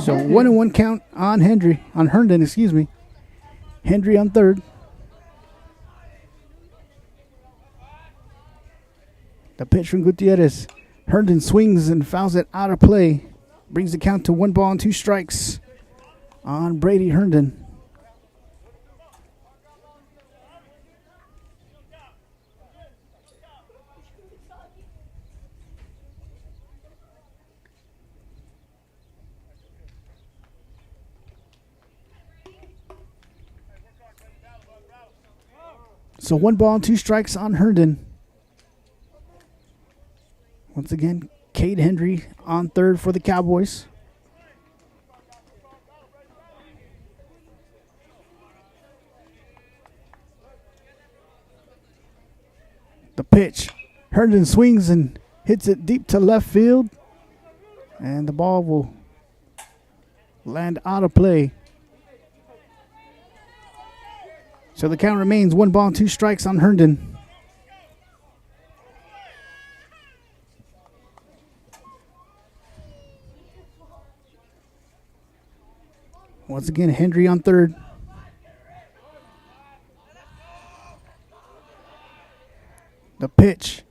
So 1-1 count on Herndon, excuse me. Henry on third. The pitch from Gutierrez. Herndon swings and fouls it out of play. Brings the count to 1 ball and 2 strikes on Brady Herndon. So 1 ball and 2 strikes on Herndon. Once again, Cade Henry on third for the Cowboys. The pitch. Herndon swings and hits it deep to left field. And the ball will land out of play. So the count remains 1 ball and 2 strikes on Herndon. Once again, Henry on third. The pitch.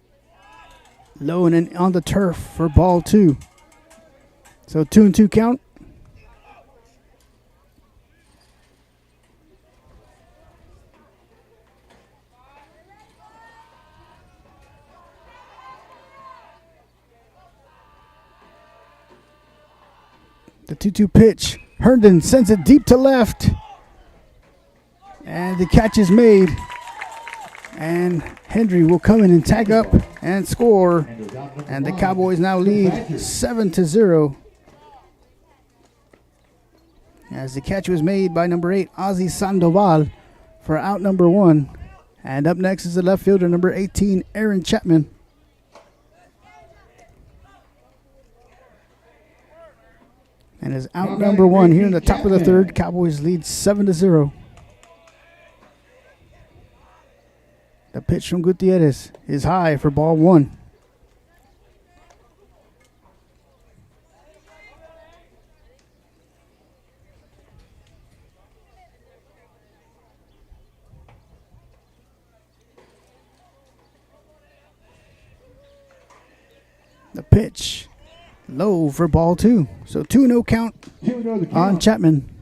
Low and in on the turf for ball 2. So 2-2 count. The 2-2 pitch. Herndon sends it deep to left. And the catch is made. And Hendry will come in and tag up and score. And the Cowboys now lead 7-0. As the catch was made by number 8, Ozzy Sandoval, for out number 1. And up next is the left fielder, number 18, Aaron Chapman. And is out number 1 here in the top of the third. Cowboys lead 7-0. The pitch from Gutierrez is high for ball 1. The pitch low for ball 2. So 2-0 count on Chapman.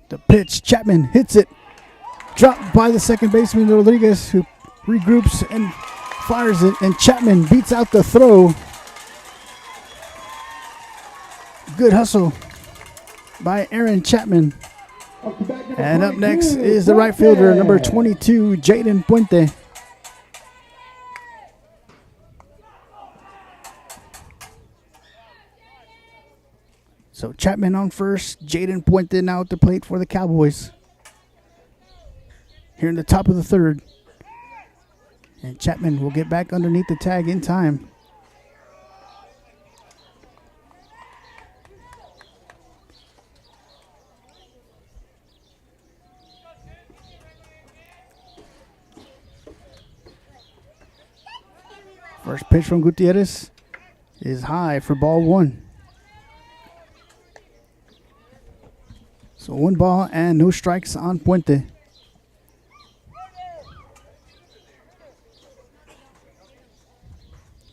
The pitch, Chapman hits it. Dropped by the second baseman, Rodriguez, who regroups and fires it. And Chapman beats out the throw. Good hustle by Aaron Chapman. And up next is the right fielder, number 22, Jaden Puente. So Chapman on first, Jaden Puente now at the plate for the Cowboys. Here in the top of the third. And Chapman will get back underneath the tag in time. First pitch from Gutierrez is high for ball 1. So 1 ball and no strikes on Puente.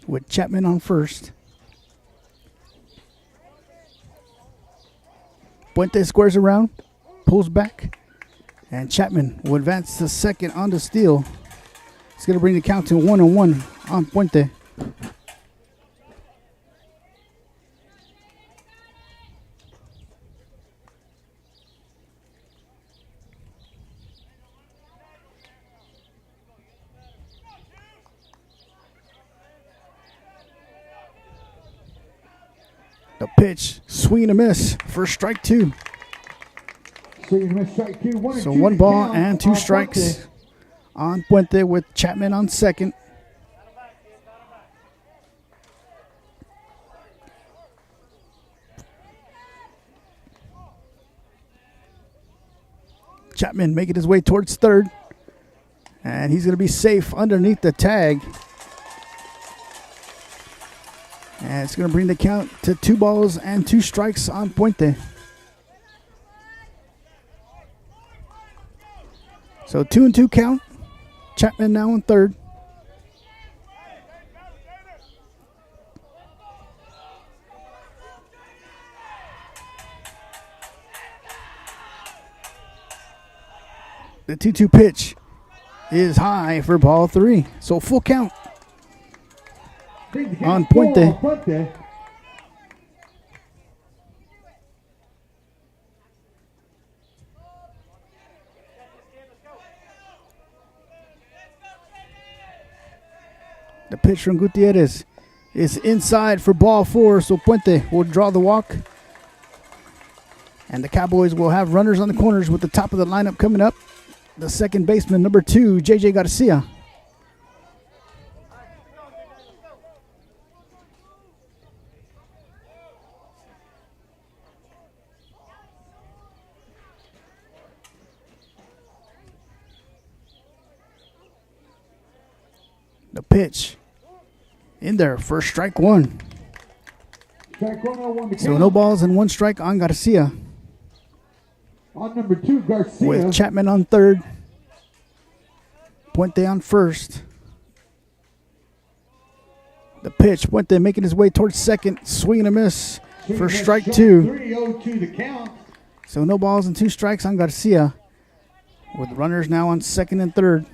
With Chapman on first. Puente squares around, pulls back, and Chapman will advance to second on the steal. It's going to bring the count to 1-1 on Puente. The pitch, swing and a miss for strike 2. So 1 ball and 2 strikes on Puente with Chapman on second. Chapman making his way towards third. And he's going to be safe underneath the tag. And it's going to bring the count to 2 balls and 2 strikes on Puente. So 2-2 count. Chapman now on third. The 2-2 pitch is high for ball 3. So full count on Puente. The pitch from Gutierrez is inside for ball 4, so Puente will draw the walk. And the Cowboys will have runners on the corners with the top of the lineup coming up. The second baseman, number 2, J.J. Garcia. The pitch in there for strike 1. So no balls and 1 strike on Garcia. On number 2, Garcia. With Chapman on third. Puente on first. The pitch, Puente making his way towards second. Swing and a miss for strike 2. 3-0 to the count. So no balls and 2 strikes on Garcia, with runners now on second and third.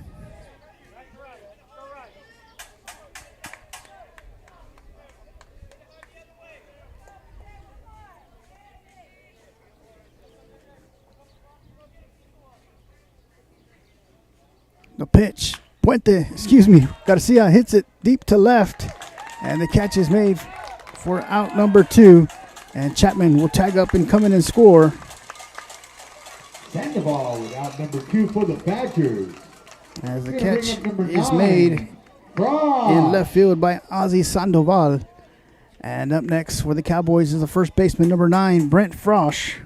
The pitch. Garcia hits it deep to left, and the catch is made for out number 2. And Chapman will tag up and come in and score. Sandoval with out number 2 for the Badgers. As the catch is made in left field by Ozzy Sandoval. And up next for the Cowboys is the first baseman, number 9, Brent Frosch.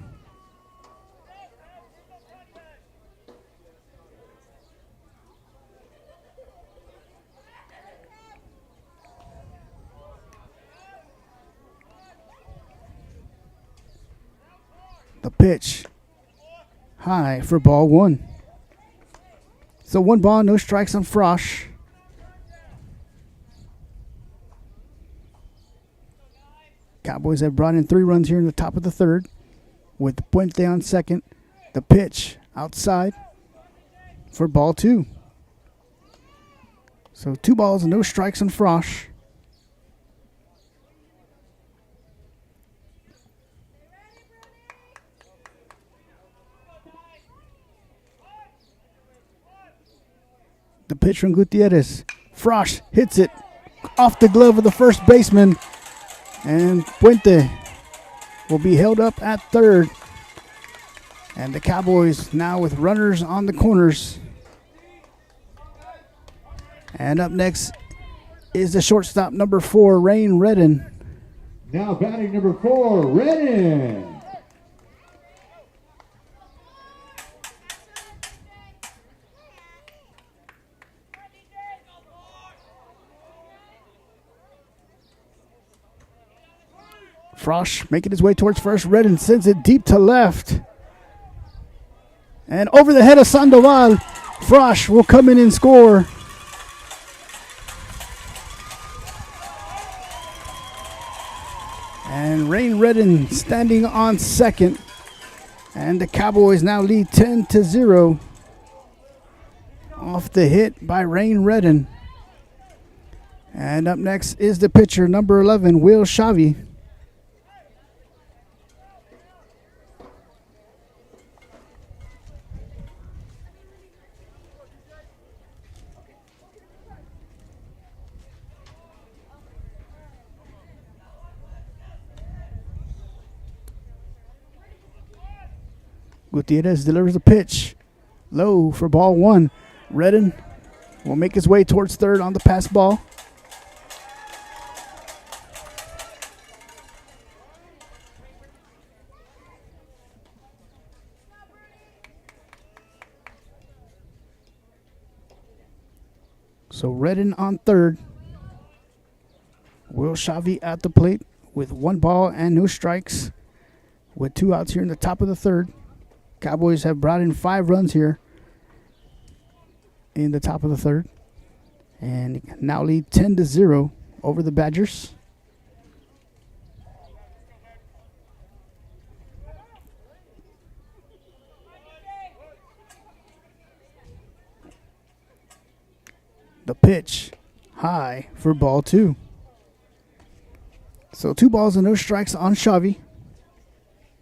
The pitch high for ball 1. So 1 ball, no strikes on Frosch. Cowboys have brought in 3 runs here in the top of the third with Puente on second. The pitch outside for ball 2. So 2 balls and no strikes on Frosch. The pitch from Gutierrez. Frosch hits it off the glove of the first baseman. And Puente will be held up at third. And the Cowboys now with runners on the corners. And up next is the shortstop, number 4, Rain Redden. Now batting number 4, Redden. Frosch making his way towards first. Redden sends it deep to left. And over the head of Sandoval, Frosch will come in and score. And Rain Redden standing on second. And the Cowboys now lead 10-0 off the hit by Rain Redden. And up next is the pitcher, number 11, Will Shavi. Gutierrez delivers a pitch. Low for ball 1. Redden will make his way towards third on the pass ball. So Redden on third. Will Shavi at the plate with 1 ball and no strikes, with 2 outs here in the top of the third. Cowboys have brought in 5 runs here in the top of the third, and now lead 10-0 over the Badgers. The pitch high for ball 2. So 2 balls and no strikes on Shavi.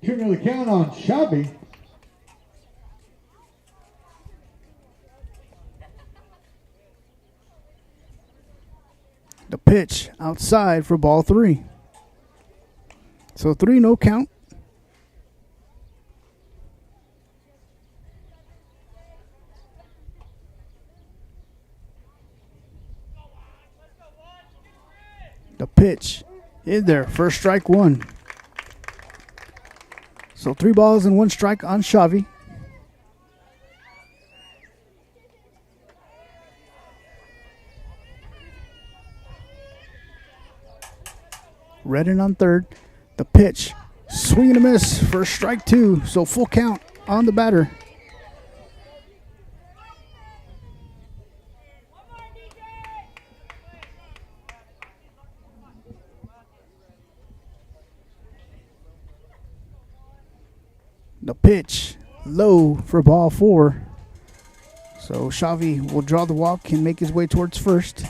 Turn the count on Shavi. The pitch outside for ball 3. So 3, no count. The pitch in there, first strike 1. So 3 balls and 1 strike on Shavi. Redden on third. The pitch, swing and a miss for strike 2. So full count on the batter. The pitch low for ball 4. So Xavi will draw the walk and make his way towards first.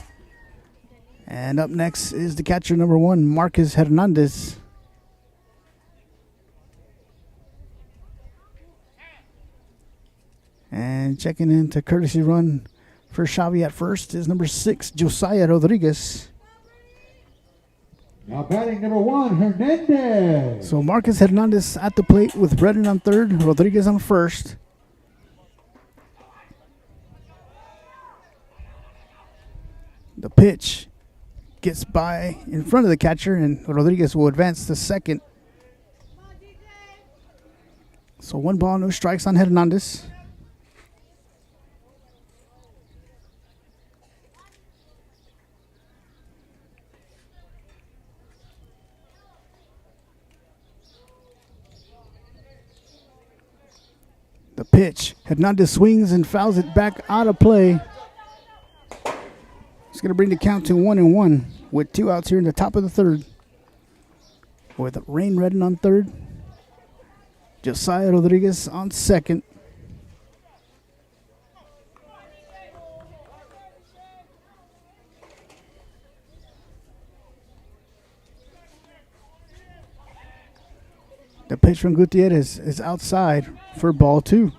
And up next is the catcher number 1, Marcus Hernandez. And checking into courtesy run for Xavi at first is number 6, Josiah Rodriguez. Now batting number 1, Hernandez. So Marcus Hernandez at the plate with Redden on third, Rodriguez on first. The pitch gets by in front of the catcher, and Rodriguez will advance to second. So 1 ball, no strikes on Hernandez. The pitch, Hernandez swings and fouls it back out of play. It's going to bring the count to 1-1 with 2 outs here in the top of the third. With Rain Redden on third, Josiah Rodriguez on second. The pitch from Gutierrez is outside for ball 2.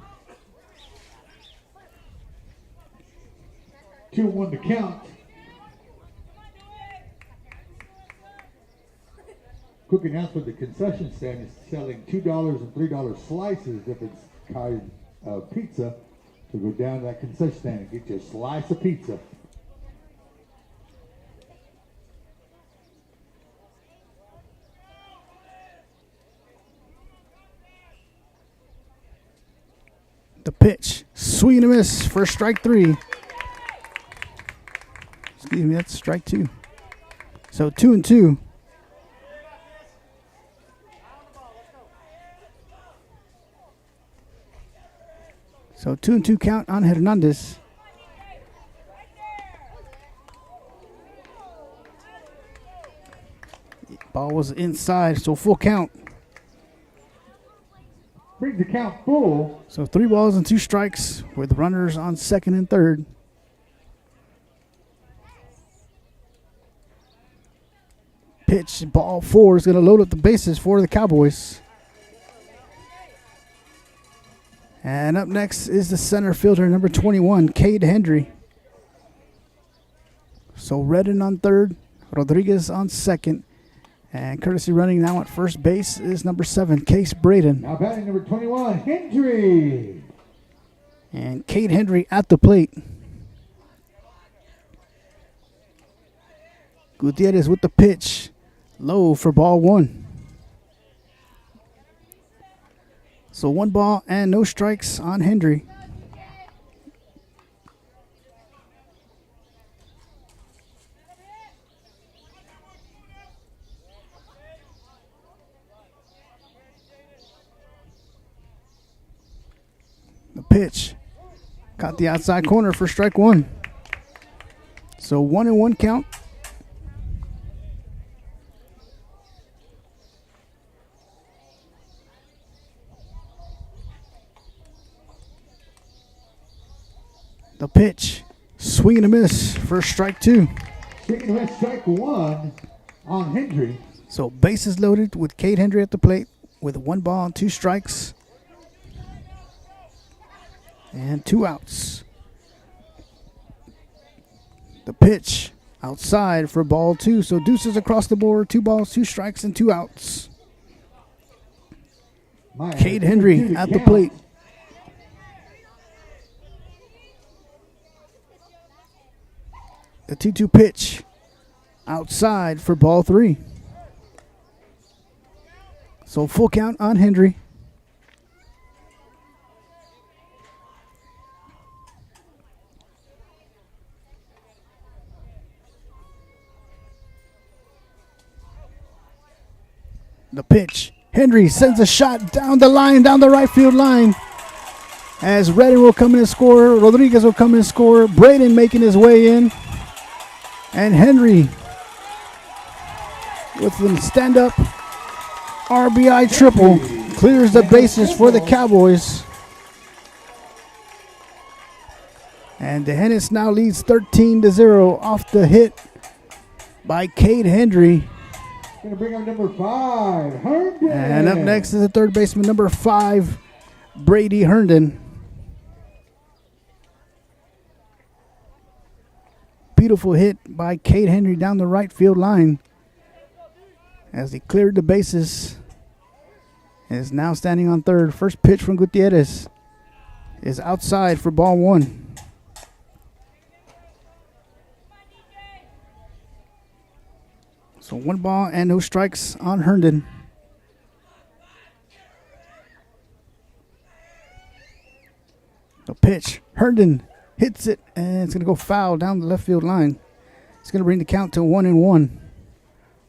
2-1 to count. Quick announcement, the concession stand is selling $2 and $3 slices if it's kind of pizza. So go down to that concession stand and get you a slice of pizza. The pitch, swing and a miss for strike 3. Excuse me, that's strike 2. So 2-2. So 2-2 count on Hernandez. Ball was inside, so full count. Brings the count full. So 3 balls and 2 strikes with runners on second and third. Pitch, ball 4 is going to load up the bases for the Cowboys. And up next is the center fielder, number 21, Cade Hendry. So Redden on third, Rodriguez on second. And courtesy running now at first base is number 7, Case Braden. Now batting number 21, Hendry. And Cade Hendry at the plate. Gutierrez with the pitch. Low for ball 1. So 1 ball and no strikes on Hendry. The pitch caught the outside corner for strike 1. So 1-1 count. The pitch, swing and a miss for strike 2. Swing and a miss, strike 1 on Hendry. So bases loaded with Cade Hendry at the plate with 1 ball and 2 strikes. And 2 outs. The pitch outside for ball 2. So deuces across the board, 2 balls, 2 strikes, and 2 outs. Cade Hendry at the plate. The 2-2 pitch outside for ball 3. So full count on Hendry. The pitch. Hendry sends a shot down the line, down the right field line. As Redden will come in and score, Rodriguez will come in and score, Braden making his way in. And Hendry with the stand-up RBI triple clears the bases for the Cowboys. And the Hennis now leads 13-0 off the hit by Cade Hendry. Gonna bring up number 5, Herndon. And up next is the third baseman, number 5, Brady Herndon. Beautiful hit by Cade Hendry down the right field line as he cleared the bases. And is now standing on third. First pitch from Gutierrez is outside for ball 1. So 1 ball and no strikes on Herndon. The pitch. Herndon hits it, and it's going to go foul down the left field line. It's going to bring the count to 1-1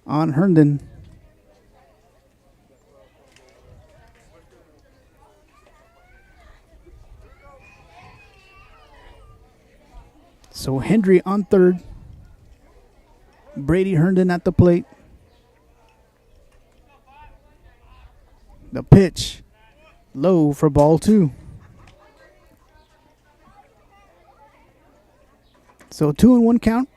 on Herndon. So Hendry on third. Brady Herndon at the plate. The pitch. Low for ball 2. So 2-1 count.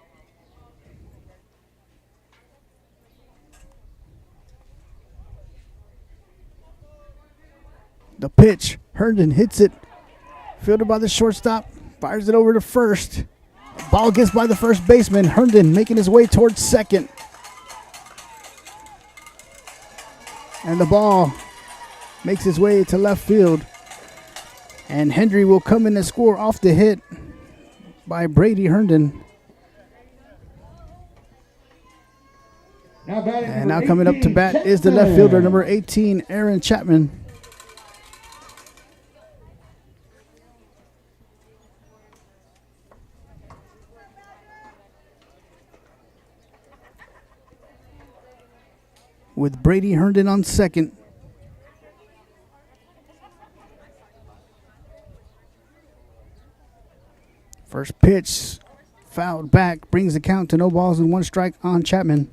The pitch. Herndon hits it. Fielded by the shortstop. Fires it over to first. Ball gets by the first baseman. Herndon making his way towards second. And the ball makes his way to left field. And Hendry will come in and score off the hit by Brady Herndon. And now coming up to bat is the left fielder, number 18, Aaron Chapman. With Brady Herndon on second. First pitch fouled back, brings the count to no balls and 1 strike on Chapman.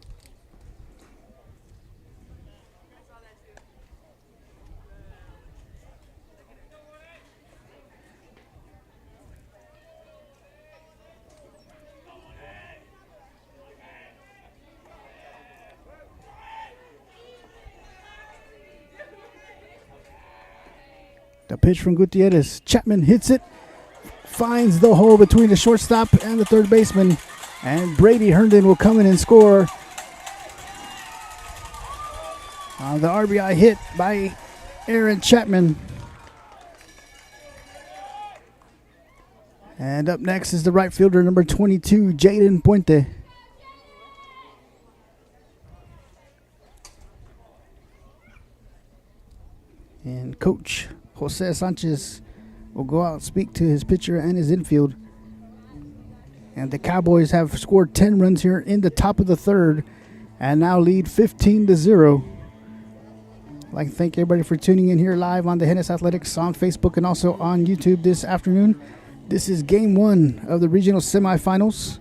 The pitch from Gutierrez. Chapman hits it. Finds the hole between the shortstop and the third baseman. And Brady Herndon will come in and score. The RBI hit by Aaron Chapman. And up next is the right fielder, number 22, Jaden Puente. And Coach Jose Sanchez will go out and speak to his pitcher and his infield. And the Cowboys have scored 10 runs here in the top of the third and now lead 15-0. I'd like to thank everybody for tuning in here live on the Hennis Athletics on Facebook and also on YouTube this afternoon. This is Game 1 of the regional semifinals.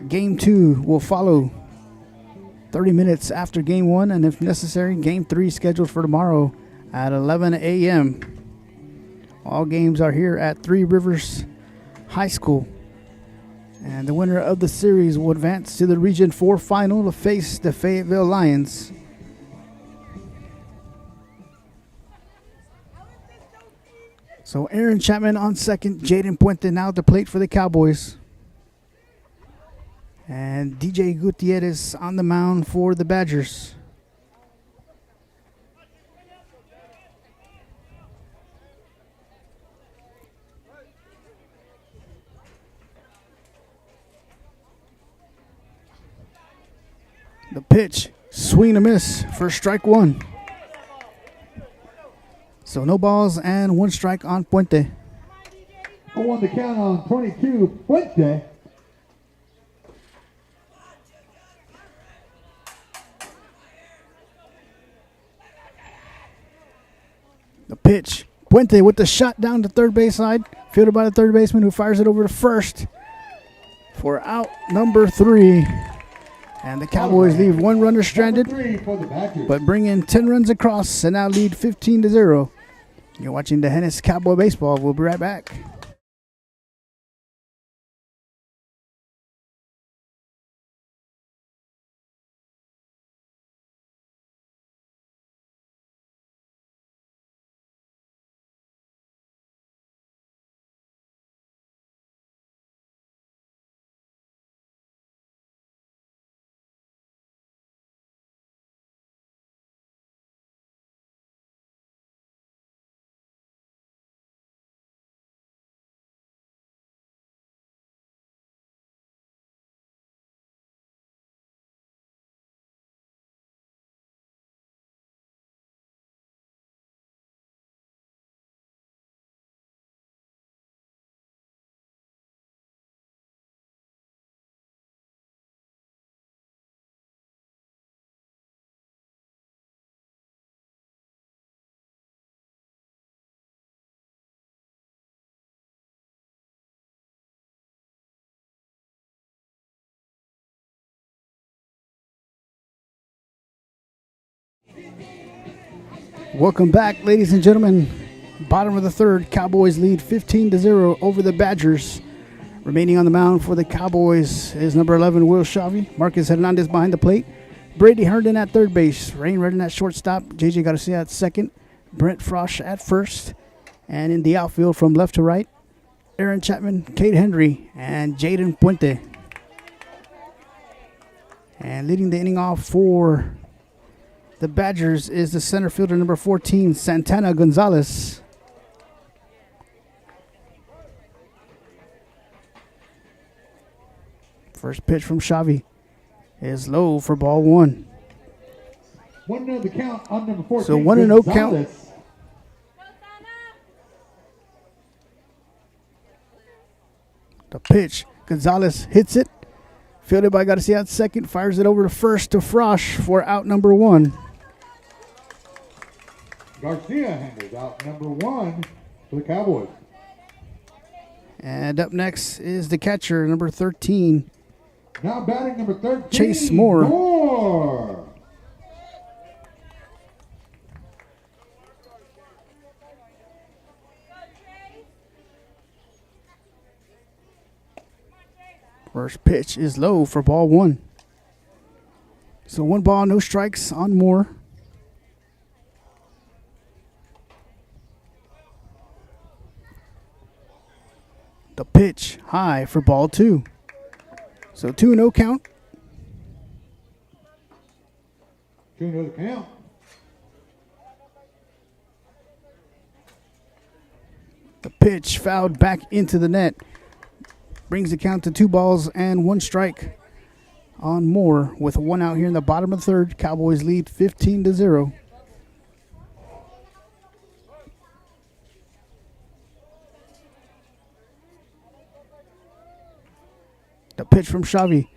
Game 2 will follow 30 minutes after Game 1, and if necessary, Game 3 scheduled for tomorrow at 11 a.m. All games are here at Three Rivers High School. And the winner of the series will advance to the Region 4 final to face the Fayetteville Lions. So Aaron Chapman on second, Jaden Puente now at the plate for the Cowboys. And DJ Gutierrez on the mound for the Badgers. The pitch, swing and a miss for strike 1. So no balls and 1 strike on Puente. 0-1 the count on 22, Puente. The pitch, Puente with the shot down to third base side, fielded by the third baseman who fires it over to first for out number 3. And the Cowboys leave one runner stranded, Number 3 for the Badgers. but bring in 10 runs across and now lead 15-0. You're watching the Hennis Cowboy Baseball. We'll be right back. Welcome back, ladies and gentlemen. Bottom of the third, Cowboys lead 15-0 over the Badgers. Remaining on the mound for the Cowboys is number 11, Will Shavy. Marcus Hernandez behind the plate. Brady Herndon at third base. Rain Redden at shortstop. JJ Garcia at second. Brent Frosch at first. And in the outfield from left to right, Aaron Chapman, Kate Henry, and Jaden Puente. And leading the inning off for the Badgers is the center fielder, number 14, Santana Gonzalez. First pitch from Shavy is low for ball one. 1-0 the count on number 14. So 1-0 count. Gonzalez. The pitch, Gonzalez hits it. Fielded by Garcia at second, fires it over to first to Frosch for out number one. Garcia handles out number 1 for the Cowboys. And up next is the catcher, number 13, Now batting number 13. Chase Moore. Moore. First pitch is low for ball one. So 1 ball, no strikes on Moore. The pitch high for ball two. So 2-0 count. 2-0 the count. The pitch fouled back into the net. Brings the count to 2 balls and 1 strike on Moore with 1 out here in the bottom of the third. Cowboys lead 15-0. The pitch from Shavy.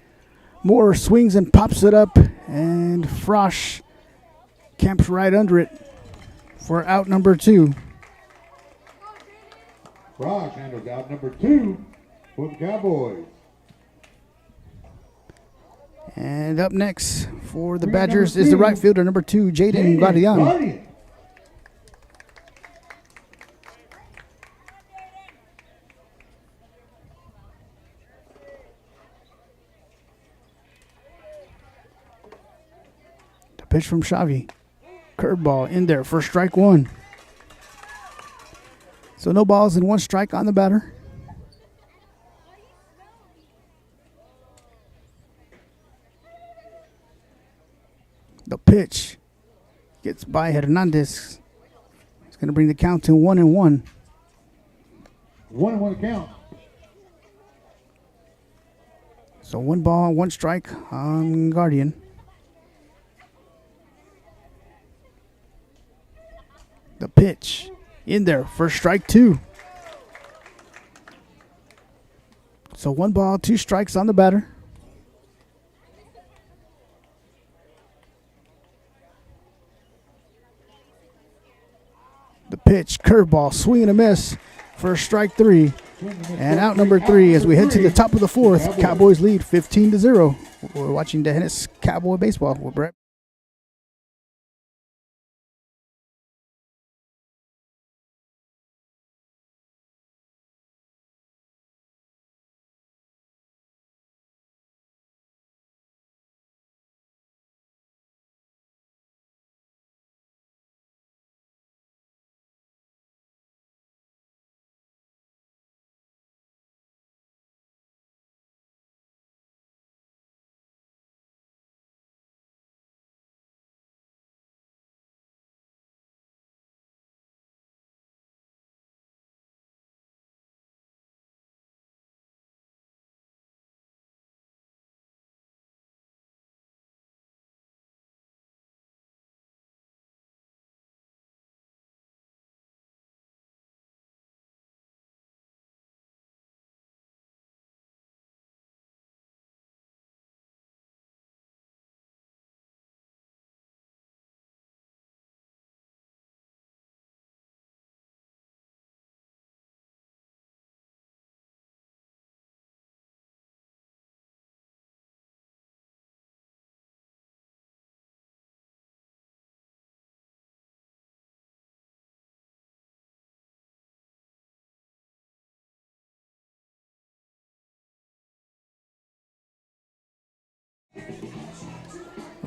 Moore swings and pops it up, and Frosch camps right under it for out number 2. Frosch handles out number 2 for the Cowboys. And up next for the Badgers is the right fielder, number 2, Jaden Guardian. The pitch from Shavy. Curveball in there for strike 1. So no balls and 1 strike on the batter. The pitch gets by Hernandez. It's going to bring the count to 1-1. 1-1 count. So 1 ball, 1 strike on Guardian. The pitch in there for strike 2. So 1 ball, 2 strikes on the batter. The pitch, curveball, swing and a miss for strike 3. And out number 3 as we head to the top of the 4th. Cowboys lead 15-0. We're watching the Hennis Cowboy baseball. We're Brett.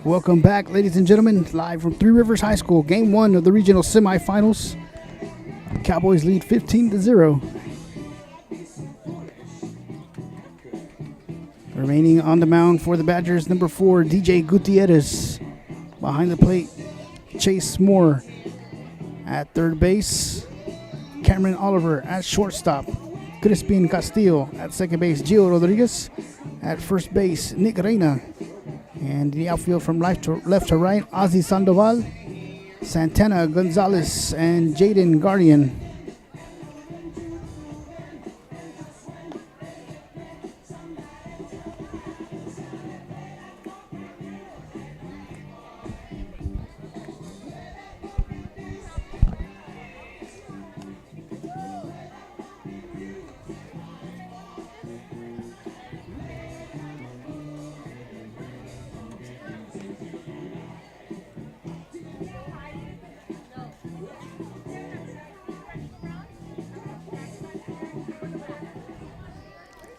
Welcome back, ladies and gentlemen, live from Three Rivers High School, Game 1 of the regional semifinals. Cowboys lead 15-0. Remaining on the mound for the Badgers, number 4, DJ Gutierrez. Behind the plate, Chase Moore. At third base, Cameron Oliver. At shortstop, Crispin Castillo. At second base, Gio Rodriguez. At first base, Nick Reina. And the outfield from left to right, Ozzy Sandoval, Santana Gonzalez, and Jaden Guardian.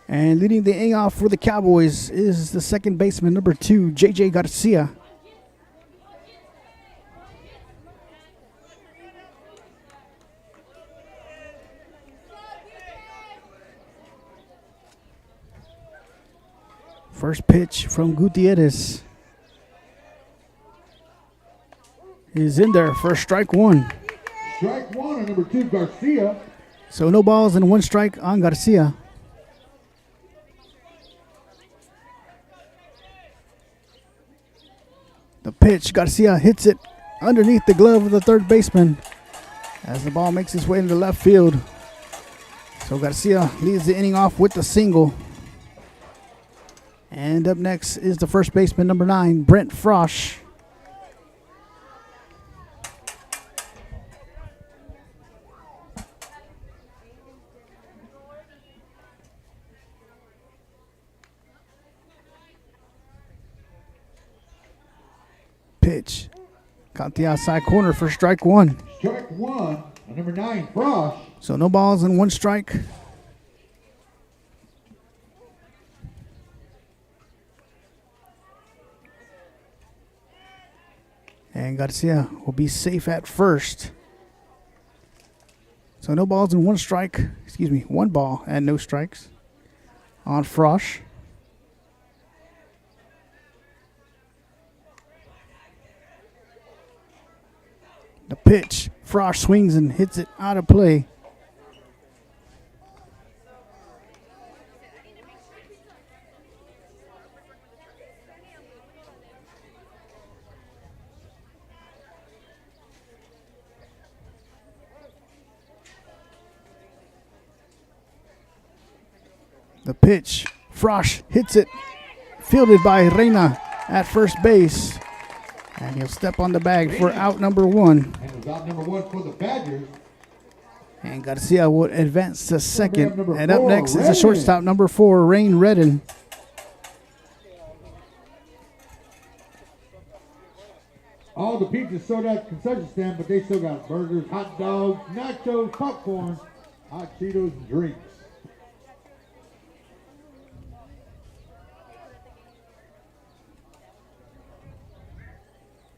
And leading the inning off for the Cowboys is the second baseman, number 2, J.J. Garcia. First pitch from Gutierrez is in there for strike one. Strike one on number 2, Garcia. So no balls and 1 strike on Garcia. The pitch, Garcia hits it underneath the glove of the third baseman as the ball makes its way into left field. So Garcia leads the inning off with the single. And up next is the first baseman, number 9, Brent Frosch. Pitch. Got the outside corner for strike one. Strike one on number 9, Frosch. So no balls and 1 strike. And Garcia will be safe at first. So no balls and 1 strike. 1 ball and no strikes on Frosch. The pitch, Frosch swings and hits it out of play. The pitch, Frosch hits it, fielded by Reina at first base. And he'll step on the bag for out number 1. And it was out number 1 for the Badgers. And Garcia will advance to second. And up next is the shortstop, number 4, Rain Redden. All the pizzas sold out at the concession stand, but they still got burgers, hot dogs, nachos, popcorn, hot Cheetos, and drinks.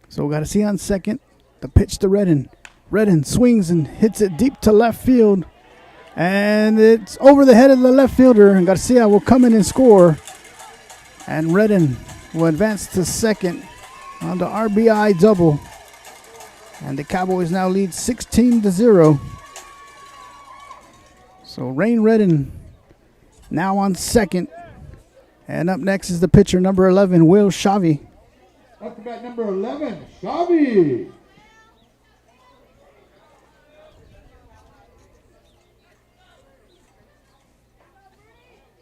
So we got to see on second. The pitch to Redden. Redden swings and hits it deep to left field. And it's over the head of the left fielder. And Garcia will come in and score. And Redden will advance to second on the RBI double. And the Cowboys now lead 16-0. So Rain Redden now on second. And up next is the pitcher, number 11, Will Shavi. Up to bat number 11, Shavi.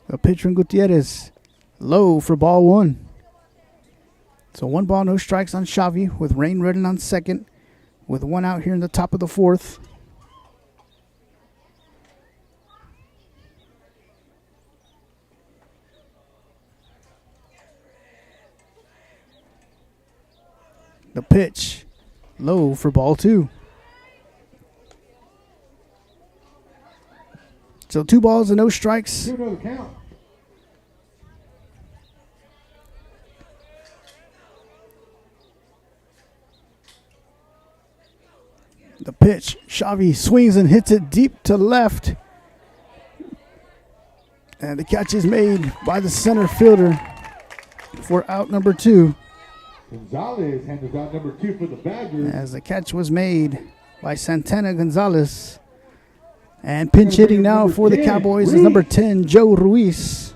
The pitcher in Gutierrez, low for ball one. So 1 ball, no strikes on Shavi with Rain Redden on second, with 1 out here in the top of the fourth. The pitch, low for ball 2. So 2 balls and no strikes. 2-0 count. The pitch, Shavi swings and hits it deep to left. And the catch is made by the center fielder for out number 2. Gonzalez handles out number 2 for the Badgers. As the catch was made by Santana Gonzalez. And pinch hitting now for the Cowboys is number 10, Joe Ruiz.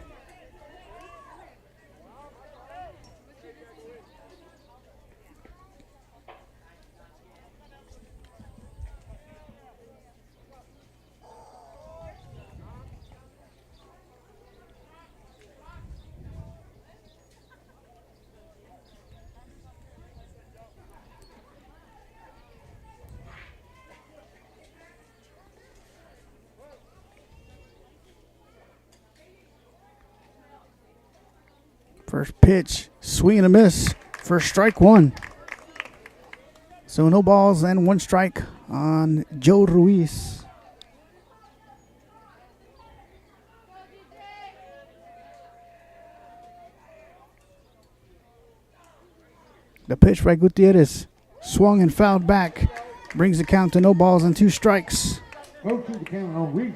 First pitch, swing and a miss for strike 1. So no balls and 1 strike on Joe Ruiz. The pitch by Gutierrez, swung and fouled back, brings the count to no balls and 2 strikes. 0-2 the count on Reese.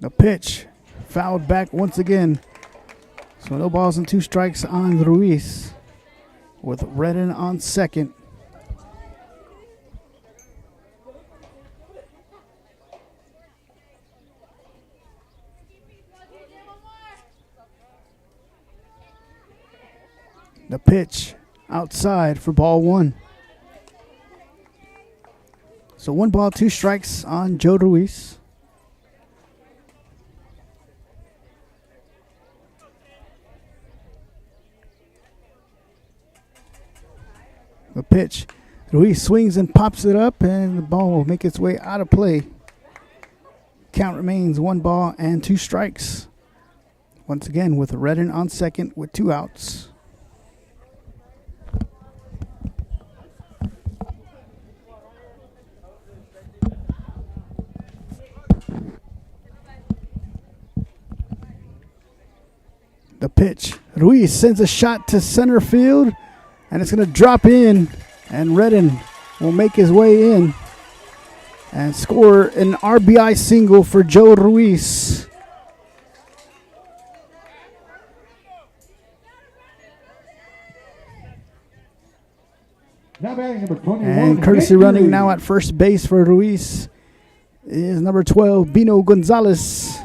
The pitch fouled back once again. So no balls and 2 strikes on Ruiz with Redden on second. The pitch outside for ball 1. So 1 ball, 2 strikes on Joe Ruiz. The pitch. Ruiz swings and pops it up, and the ball will make its way out of play. Count remains 1 ball and 2 strikes. Once again with Redden on second with 2 outs. The pitch. Ruiz sends a shot to center field. And it's going to drop in, and Redden will make his way in and score an RBI single for Joe Ruiz. Now batting number 21. And courtesy running now at first base for Ruiz is number 12, Bino Gonzalez.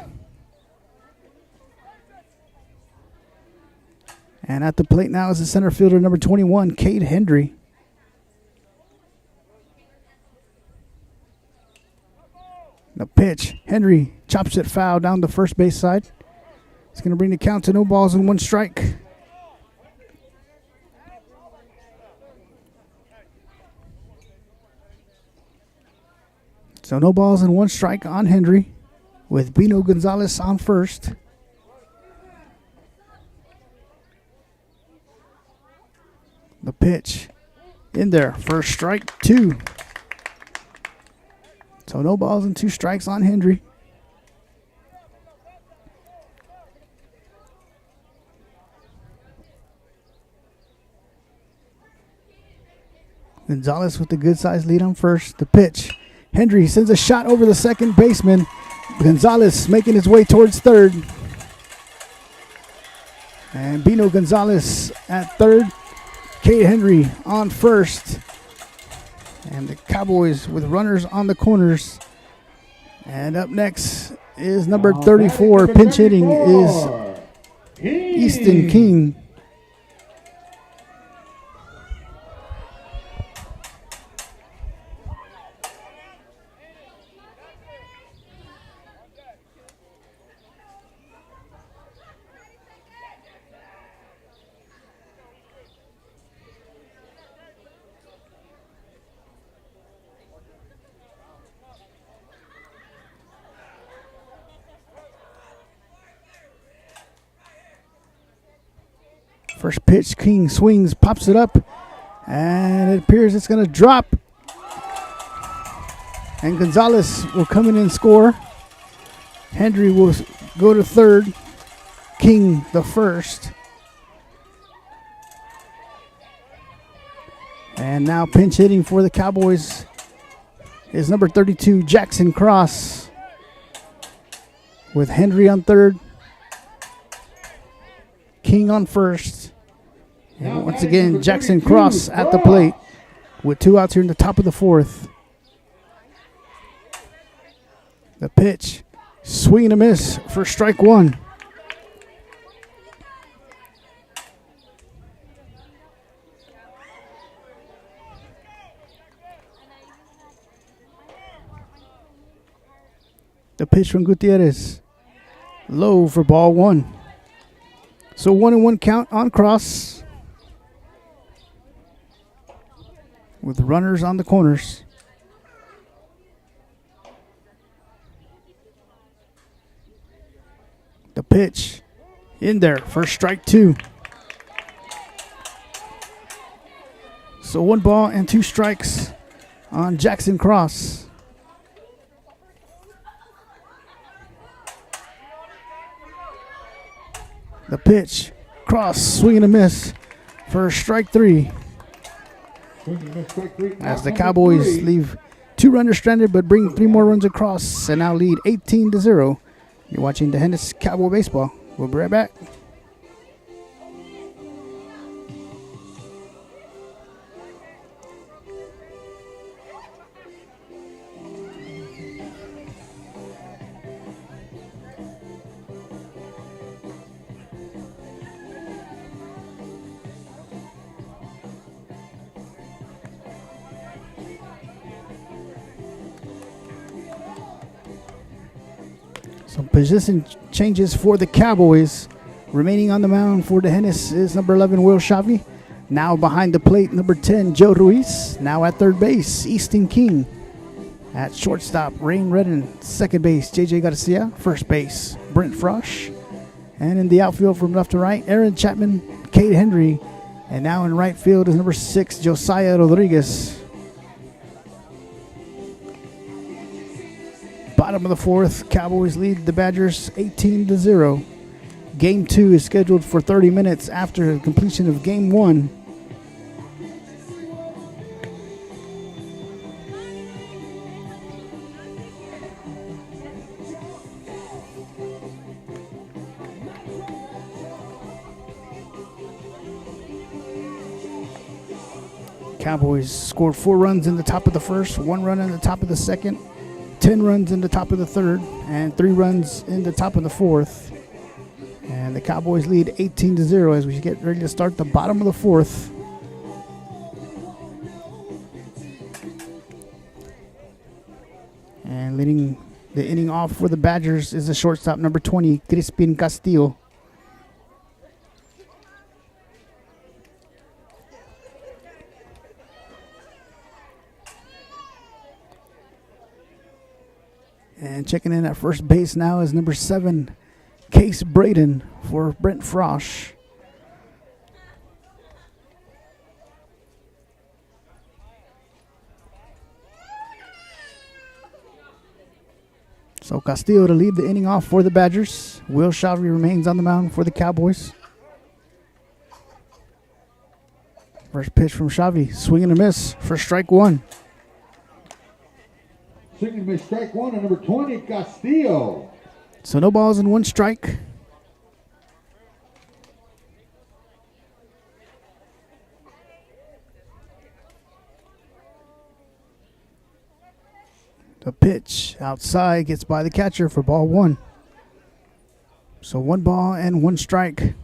And at the plate now is the center fielder, number 21, Cade Hendry. The pitch. Hendry chops it foul down the first base side. It's going to bring the count to no balls and 1 strike. So no balls and 1 strike on Henry with Bino Gonzalez on first. The pitch in there. First strike, 2. So no balls and 2 strikes on Henry. Gonzalez with the good-sized lead on first. The pitch. Henry sends a shot over the second baseman. Gonzalez making his way towards third. And Bino Gonzalez at third. Cade Henry on first. And the Cowboys with runners on the corners. And up next is number 34. Pinch hitting is Easton King. First pitch, King swings, pops it up, and it appears it's going to drop. And Gonzalez will come in and score. Henry will go to third. King the first. And now pinch hitting for the Cowboys is number 32, Jackson Cross, with Henry on third. King on first. And once again, Jackson Cross at the plate with 2 outs here in the top of the 4th. The pitch, swing and a miss for strike 1. The pitch from Gutierrez, low for ball 1. So 1-1 count on Cross, with runners on the corners. The pitch in there, first strike 2. So 1 ball and 2 strikes on Jackson Cross. The pitch, Cross, swing and a miss for strike 3. As the Cowboys leave 2 runners stranded but bring 3 more runs across and now lead 18-0. You're watching the Hennis Cowboy Baseball. We'll be right back. Some position changes for the Cowboys. Remaining on the mound for the Hennis is number 11, Will Shavi. Now behind the plate, number 10, Joe Ruiz. Now at third base, Easton King. At shortstop, Rain Redden. Second base, J.J. Garcia. First base, Brent Frosch. And in the outfield from left to right, Aaron Chapman, Cade Henry. And now in right field is number 6, Josiah Rodriguez. Bottom of the 4th, Cowboys lead the Badgers 18-0. Game 2 is scheduled for 30 minutes after the completion of Game 1. Cowboys scored 4 runs in the top of the 1st, 1 run in the top of the 2nd, 10 runs in the top of the 3rd, and 3 runs in the top of the 4th. And the Cowboys lead 18-0 as we get ready to start the bottom of the 4th. And leading the inning off for the Badgers is the shortstop, number 20, Crispin Castillo. And checking in at first base now is number 7, Case Braden for Brent Frosch. So Castillo to lead the inning off for the Badgers. Will Shavy remains on the mound for the Cowboys. First pitch from Shavy, swing and a miss for strike 1. Swing and miss, strike 1 on number 20, Castillo. So no balls and 1 strike. The pitch outside gets by the catcher for ball 1. So 1 ball and 1 strike.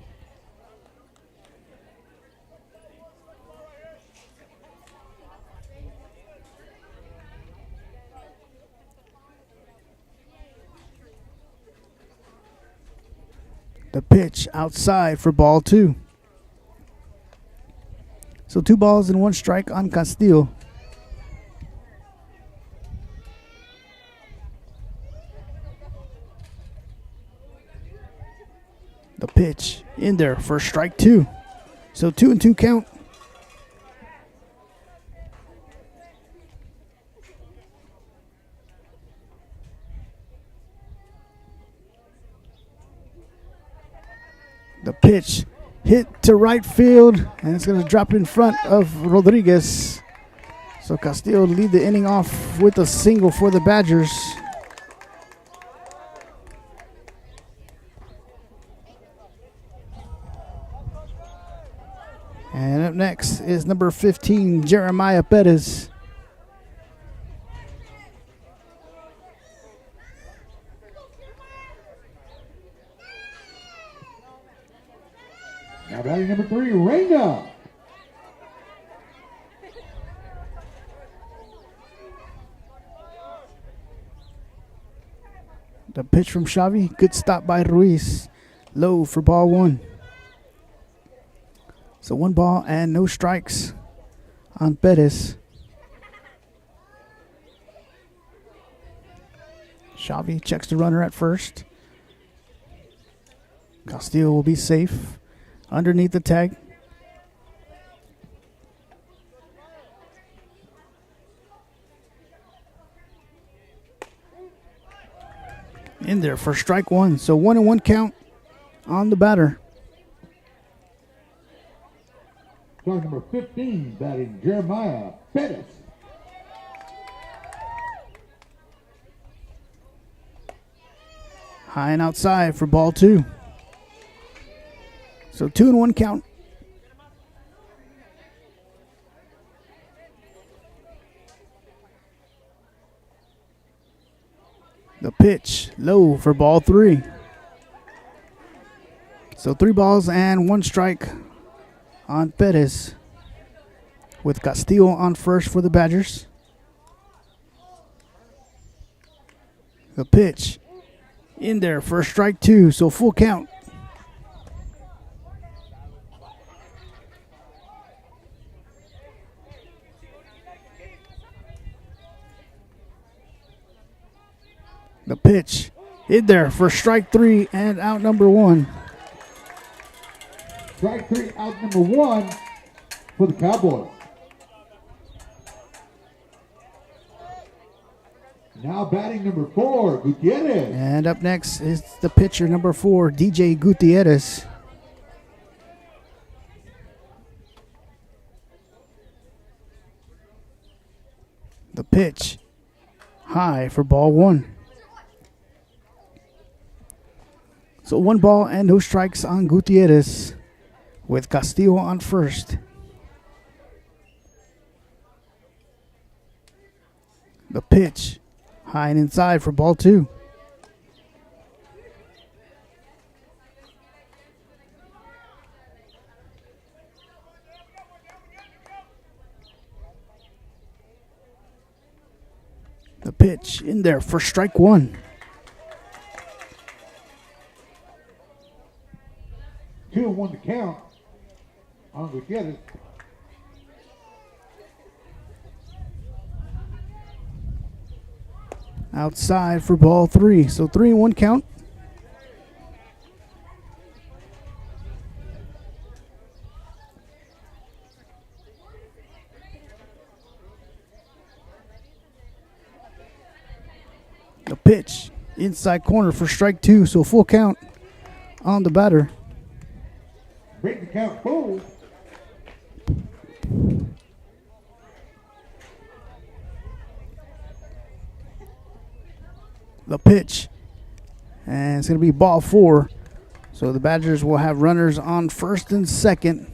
The pitch outside for ball 2. So 2 balls and 1 strike on Castillo. The pitch in there for strike 2. So 2-2 count. The pitch hit to right field, and it's going to drop in front of Rodriguez. So Castillo lead the inning off with a single for the Badgers. And up next is number 15, Jeremiah Perez. Now batting number 3, Reyna. The pitch from Xavi, good stop by Ruiz. Low for ball 1. So 1 ball and no strikes on Perez. Xavi checks the runner at first. Castillo will be safe underneath the tag. In there for strike 1. So 1-1 count on the batter. Strike number 15, batting Jeremiah Perez. High and outside for ball 2. So 2-1 count. The pitch low for ball 3. So 3 balls and 1 strike on Perez, with Castillo on first for the Badgers. The pitch in there for strike 2, so full count. The pitch in there for strike 3 and out number 1. Strike 3, out number 1 for the Cowboys. Now batting number 4, Gutierrez. And up next is the pitcher number 4, DJ Gutierrez. The pitch high for ball 1. So 1 ball and no strikes on Gutierrez, with Castillo on first. The pitch high and inside for ball 2. The pitch in there for strike 1. 2-1 to count on Gutierrez. outside for ball 3. So 3-1 count. The pitch, inside corner for strike 2, so full count on the batter. Break the count full. The pitch, and it's going to be ball 4. So the Badgers will have runners on first and second.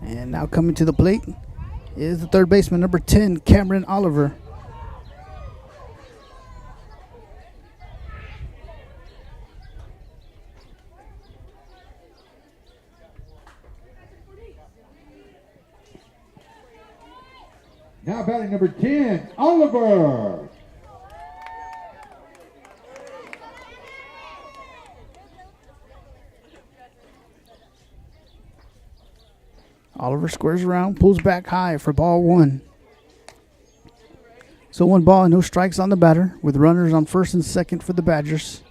And now coming to the plate is the third baseman, number 10, Cameron Oliver. Now batting number 10, Oliver. Oliver squares around, pulls back high for ball 1. So 1 ball and no strikes on the batter, with runners on first and second for the Badgers.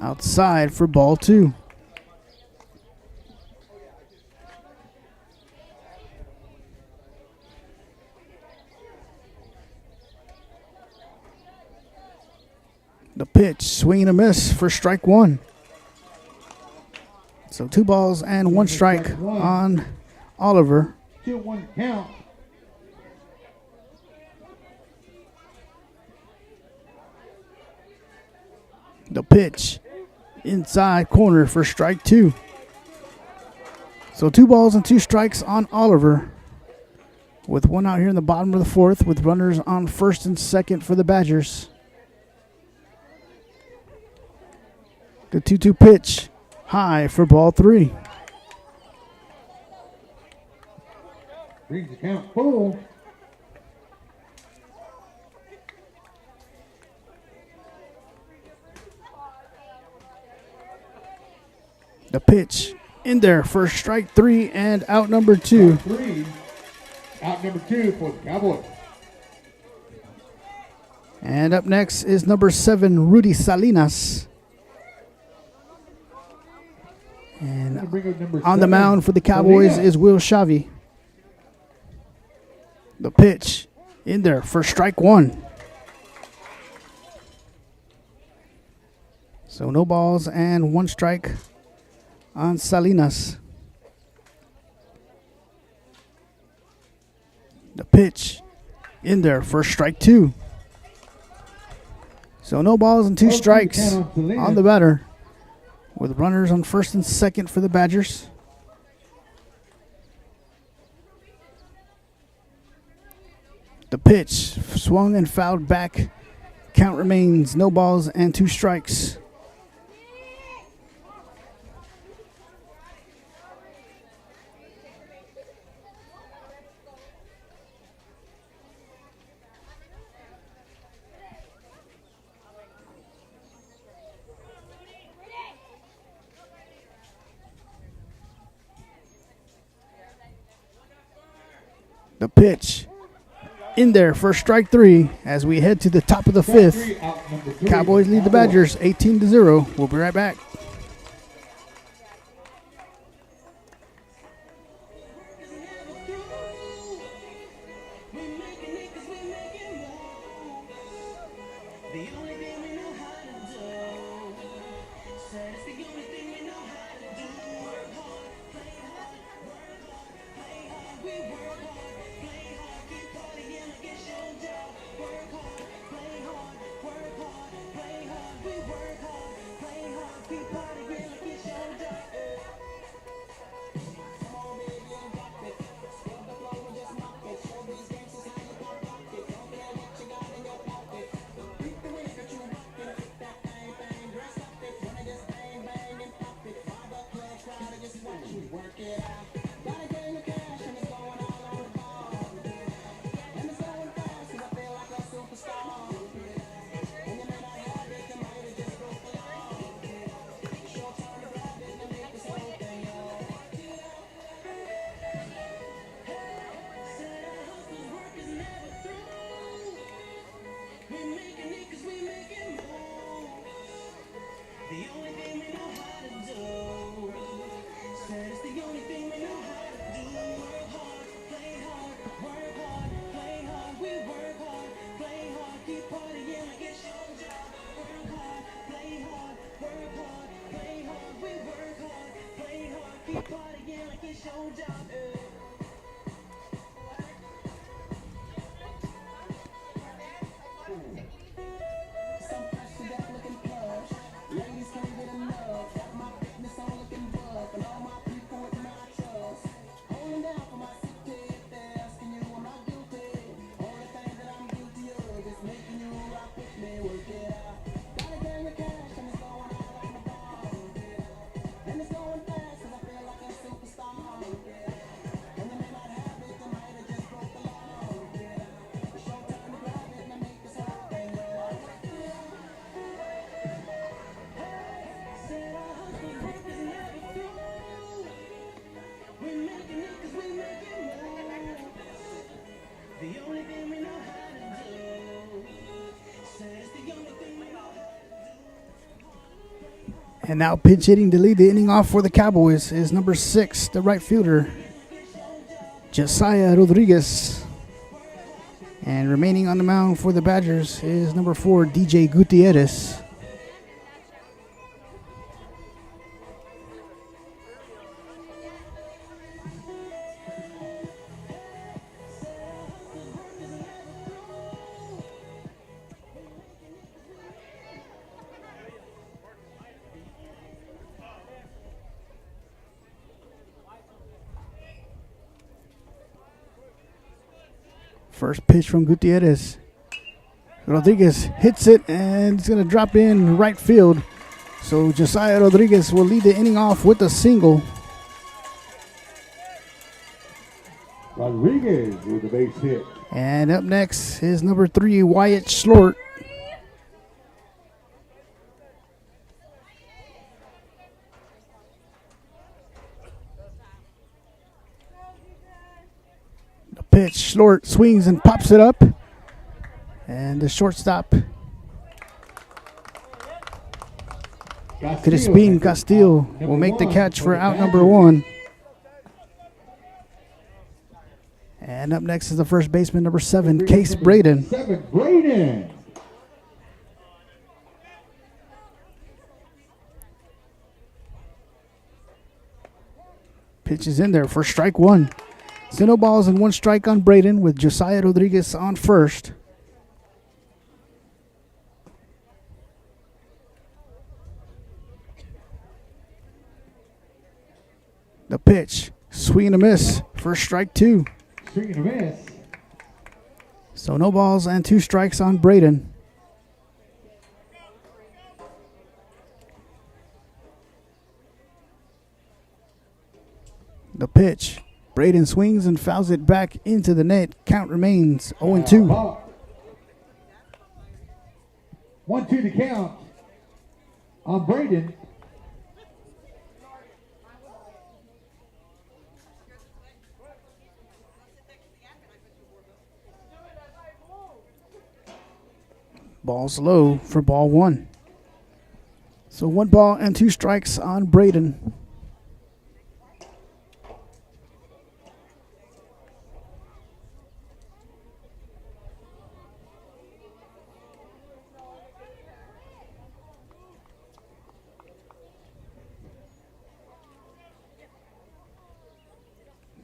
Outside for ball 2. The pitch, swing and a miss for strike 1. So 2 balls and 1 strike on Oliver. 2-1 count. The pitch, inside corner for strike 2. So 2 balls and 2 strikes on Oliver, with 1 out here in the bottom of the 4th, with runners on first and second for the Badgers. The 2-2 pitch, high for ball 3. Brings the count full. The pitch, in there for strike 3 and out number 2. 3. Out number 2 for the Cowboys. And up next is number 7, Rudy Salinas. And Bring up number on the 7, mound for the Cowboys Salinas. is Will Shavy. The pitch, in there for strike 1. So no balls and 1 strike on Salinas. The pitch, in there for strike 2. So no balls and 2 strikes on the batter, with runners on first and second for the Badgers. The pitch, swung and fouled back. Count remains no balls and 2 strikes. The pitch, in there for strike 3 as we head to the top of the 5th. Out number 3. Cowboys lead the Badgers 18-0. We'll be right back. And now pinch hitting to lead the inning off for the Cowboys is number 6, the right fielder, Josiah Rodriguez. And remaining on the mound for the Badgers is number 4, DJ Gutierrez. First pitch from Gutierrez. Rodriguez hits it, and it's going to drop in right field. So Josiah Rodriguez will lead the inning off with a single. Rodriguez with a base hit. And up next is number 3, Wyatt Schlort. Pitch, Schlort swings and pops it up, and the shortstop Crispin Castillo will make the catch for out number 1. And up next is the first baseman, number 7, Case Braden. 7, Braden. Pitch is in there for strike 1. So no balls and 1 strike on Braden with Josiah Rodriguez on first. The pitch, swing and a miss for strike 2. Swing and a miss. So no balls and 2 strikes on Braden. The pitch. Braden swings and fouls it back into the net. Count remains 0-2. 1-2 to count on Braden. Ball's low for ball 1. So 1 ball and 2 strikes on Braden.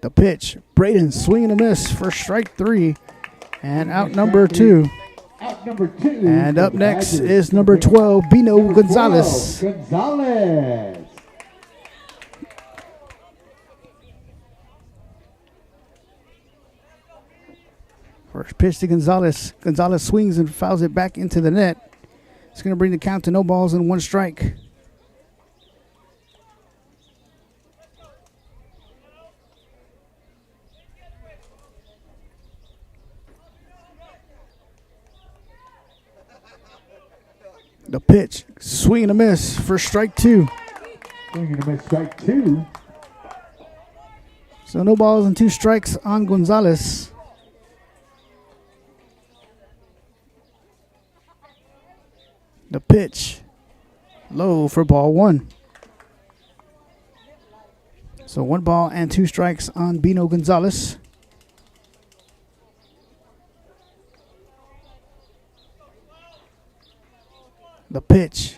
The pitch, Braden swing and a miss for strike 3 and out number 2. Out number 2. And up next is number 12, Bino Gonzalez. Gonzalez. First pitch to Gonzalez. Gonzalez swings and fouls it back into the net. It's going to bring the count to no balls and 1 strike. The pitch, swing and a miss for strike 2. Swing and a miss, strike 2. So no balls and 2 strikes on Gonzalez. The pitch, Low for ball 1. So 1 ball and 2 strikes on Bino Gonzalez. The pitch.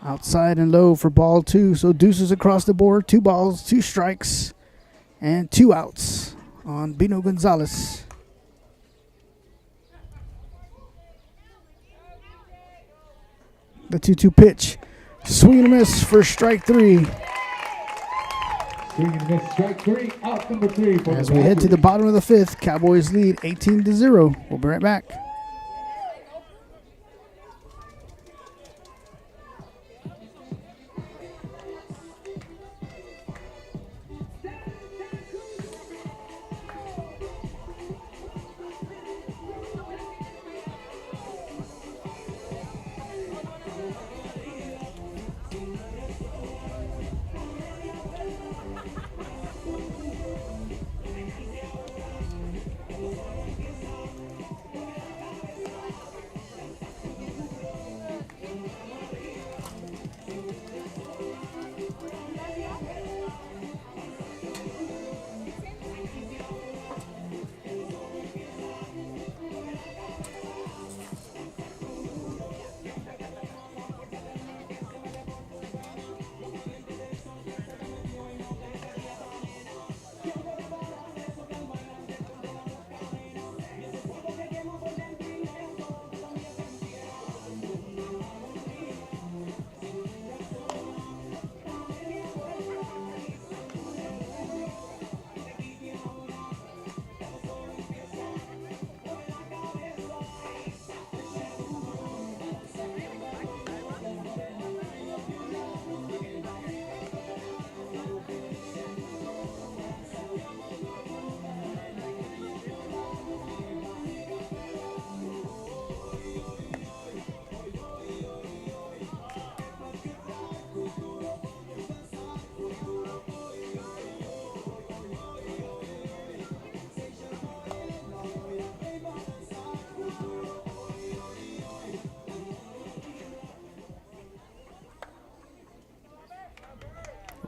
Outside and low for ball 2. So deuces across the board. 2 balls, 2 strikes, and 2 outs on Bino Gonzalez. The 2-2 pitch. Swing and a miss for strike 3. Swing and miss, strike 3, out number 3. For As the we head to Badgers. the bottom of the 5th, Cowboys lead 18-0. We'll be right back.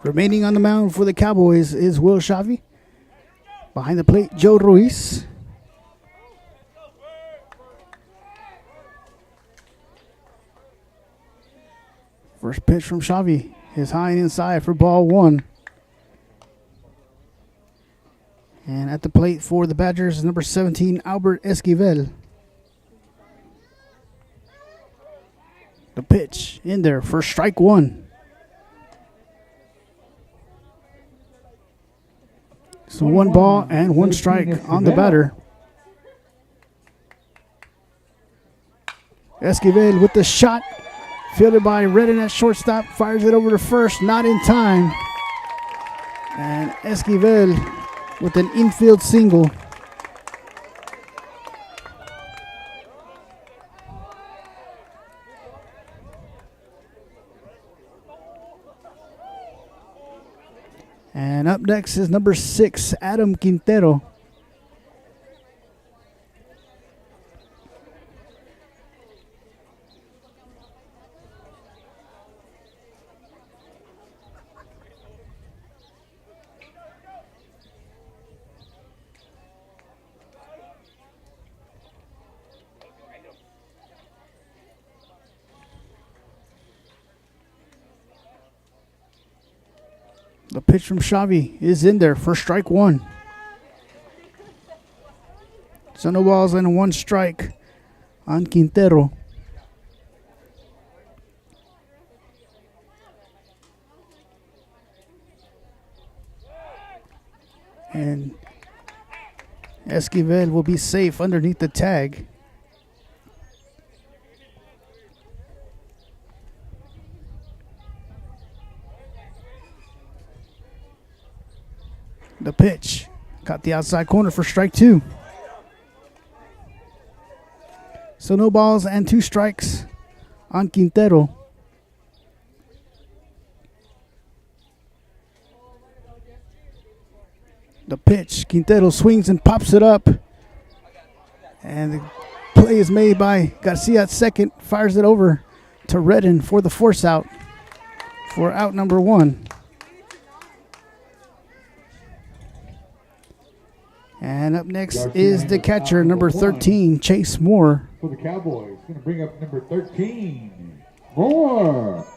Remaining on the mound for the Cowboys is Will Shavi. Behind the plate, Joe Ruiz. First pitch from Shavi is high and inside for ball 1. And at the plate for the Badgers is number 17, Albert Esquivel. The pitch in there for strike 1. So 1 ball and 1 strike on the batter. Esquivel with the shot. Fielded by Redden at shortstop. Fires it over to first. Not in time. And Esquivel with an infield single. And up next is number 6, Adam Quintero. The pitch from Xavi is in there for strike 1. So no balls and 1 strike on Quintero. And Esquivel will be safe underneath the tag. The pitch. Got the outside corner for strike 2. So no balls and 2 strikes on Quintero. The pitch. Quintero swings and pops it up. And the play is made by Garcia at second. Fires it over to Redden for the force out for out number 1. And up next is the catcher, number 13, Chase Moore. For the Cowboys, going to bring up number 13, Moore.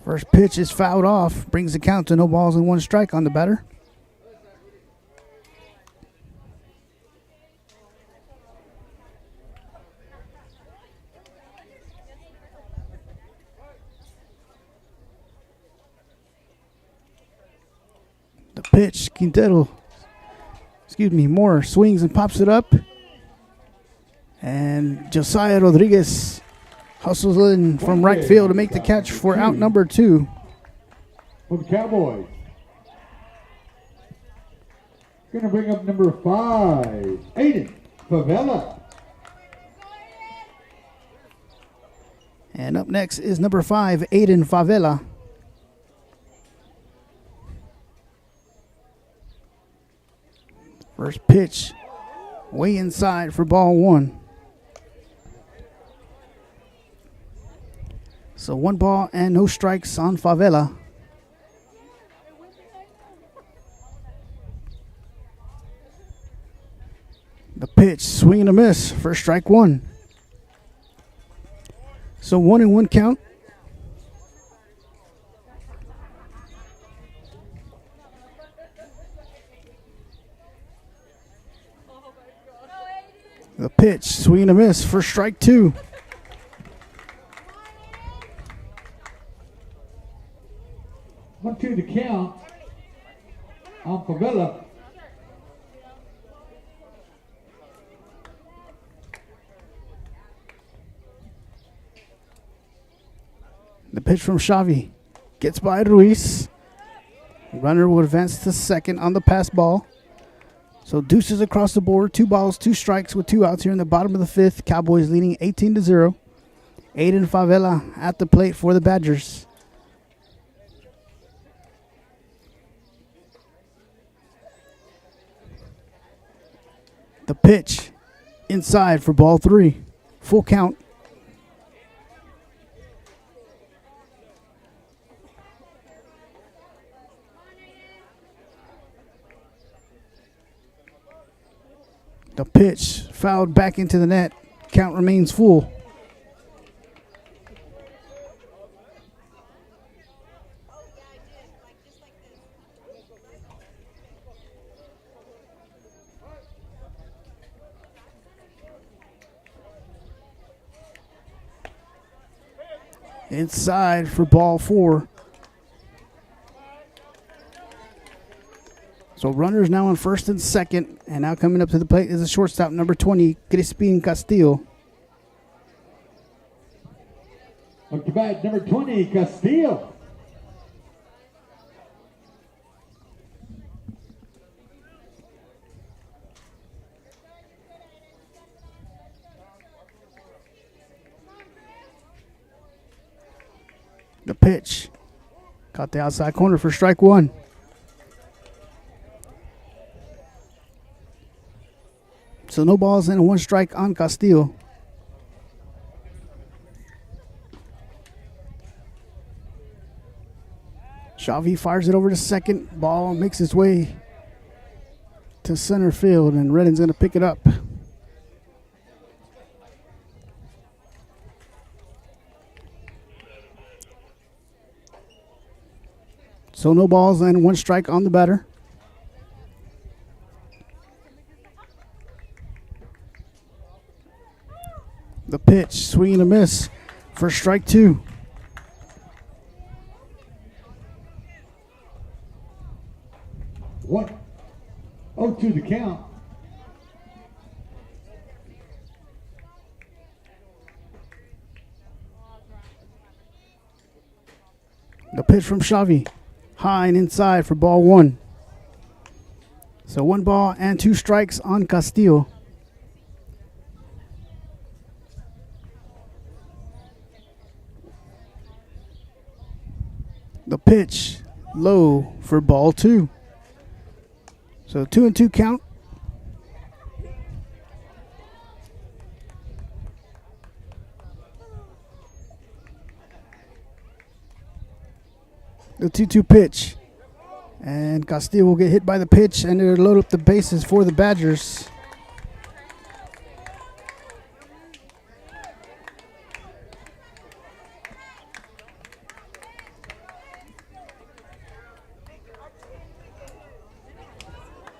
First pitch is fouled off, brings the count to no balls and 1 strike on the batter. The pitch, Moore swings and pops it up. And Josiah Rodriguez hustles in from right field to make the catch for out number 2. For the Cowboys. Going to bring up number 5, Aiden Favela. And up next is number 5, Aiden Favela. First pitch, way inside for ball 1. So 1 ball and no strikes on Favela. The pitch, swing and a miss for strike 1. So 1-1 count. The pitch, swing and a miss for strike 2. One, two to count on Favela. The pitch from Xavi gets by Ruiz. Runner will advance to second on the pass ball. So deuces across the board. 2 balls, 2 strikes with 2 outs here in the bottom of the 5th. Cowboys leading 18-0. Aiden Favela at the plate for the Badgers. The pitch inside for ball 3. Full count. The pitch fouled back into the net. Count remains full. Inside for ball 4. So runners now on first and second, and now coming up to the plate is the shortstop, number 20, Crispin Castillo. Up to bat, number 20, Castillo. The pitch. Caught the outside corner for strike 1. So no balls and 1 strike on Castillo. Xavi fires it over to second. Ball makes its way to center field, and Redden's going to pick it up. So no balls and 1 strike on the batter. The pitch, swing and a miss for strike 2. What? 0-2 the count. The pitch from Xavi, high and inside for ball 1. So 1 ball and 2 strikes on Castillo. The pitch, low for ball 2. So 2-2 count. The 2-2 pitch. And Castillo will get hit by the pitch, and it'll load up the bases for the Badgers.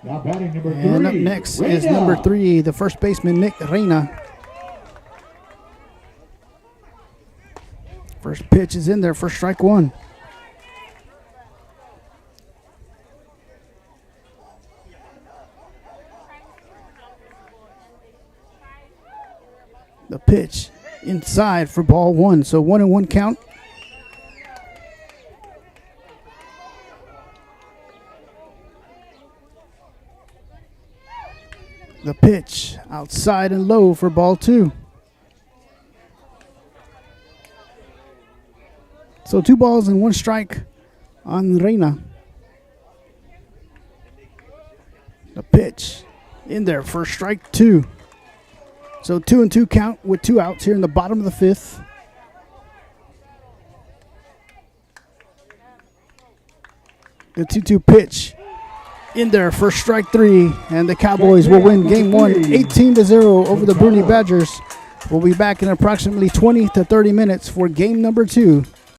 Now batting number 3. And up next is Reina. number 3, the first baseman, Nick Reina. First pitch is in there for strike 1. The pitch inside for ball 1. So 1-1 count. The pitch outside and low for ball 2. So 2 balls and 1 strike on Reina. The pitch in there for strike 2. So 2-2 count with 2 outs here in the bottom of the 5th. The 2-2 pitch in there for strike 3, and the Cowboys will win game 1 18-0 over the Bruni Badgers. We'll be back in approximately 20 to 30 minutes for game number 2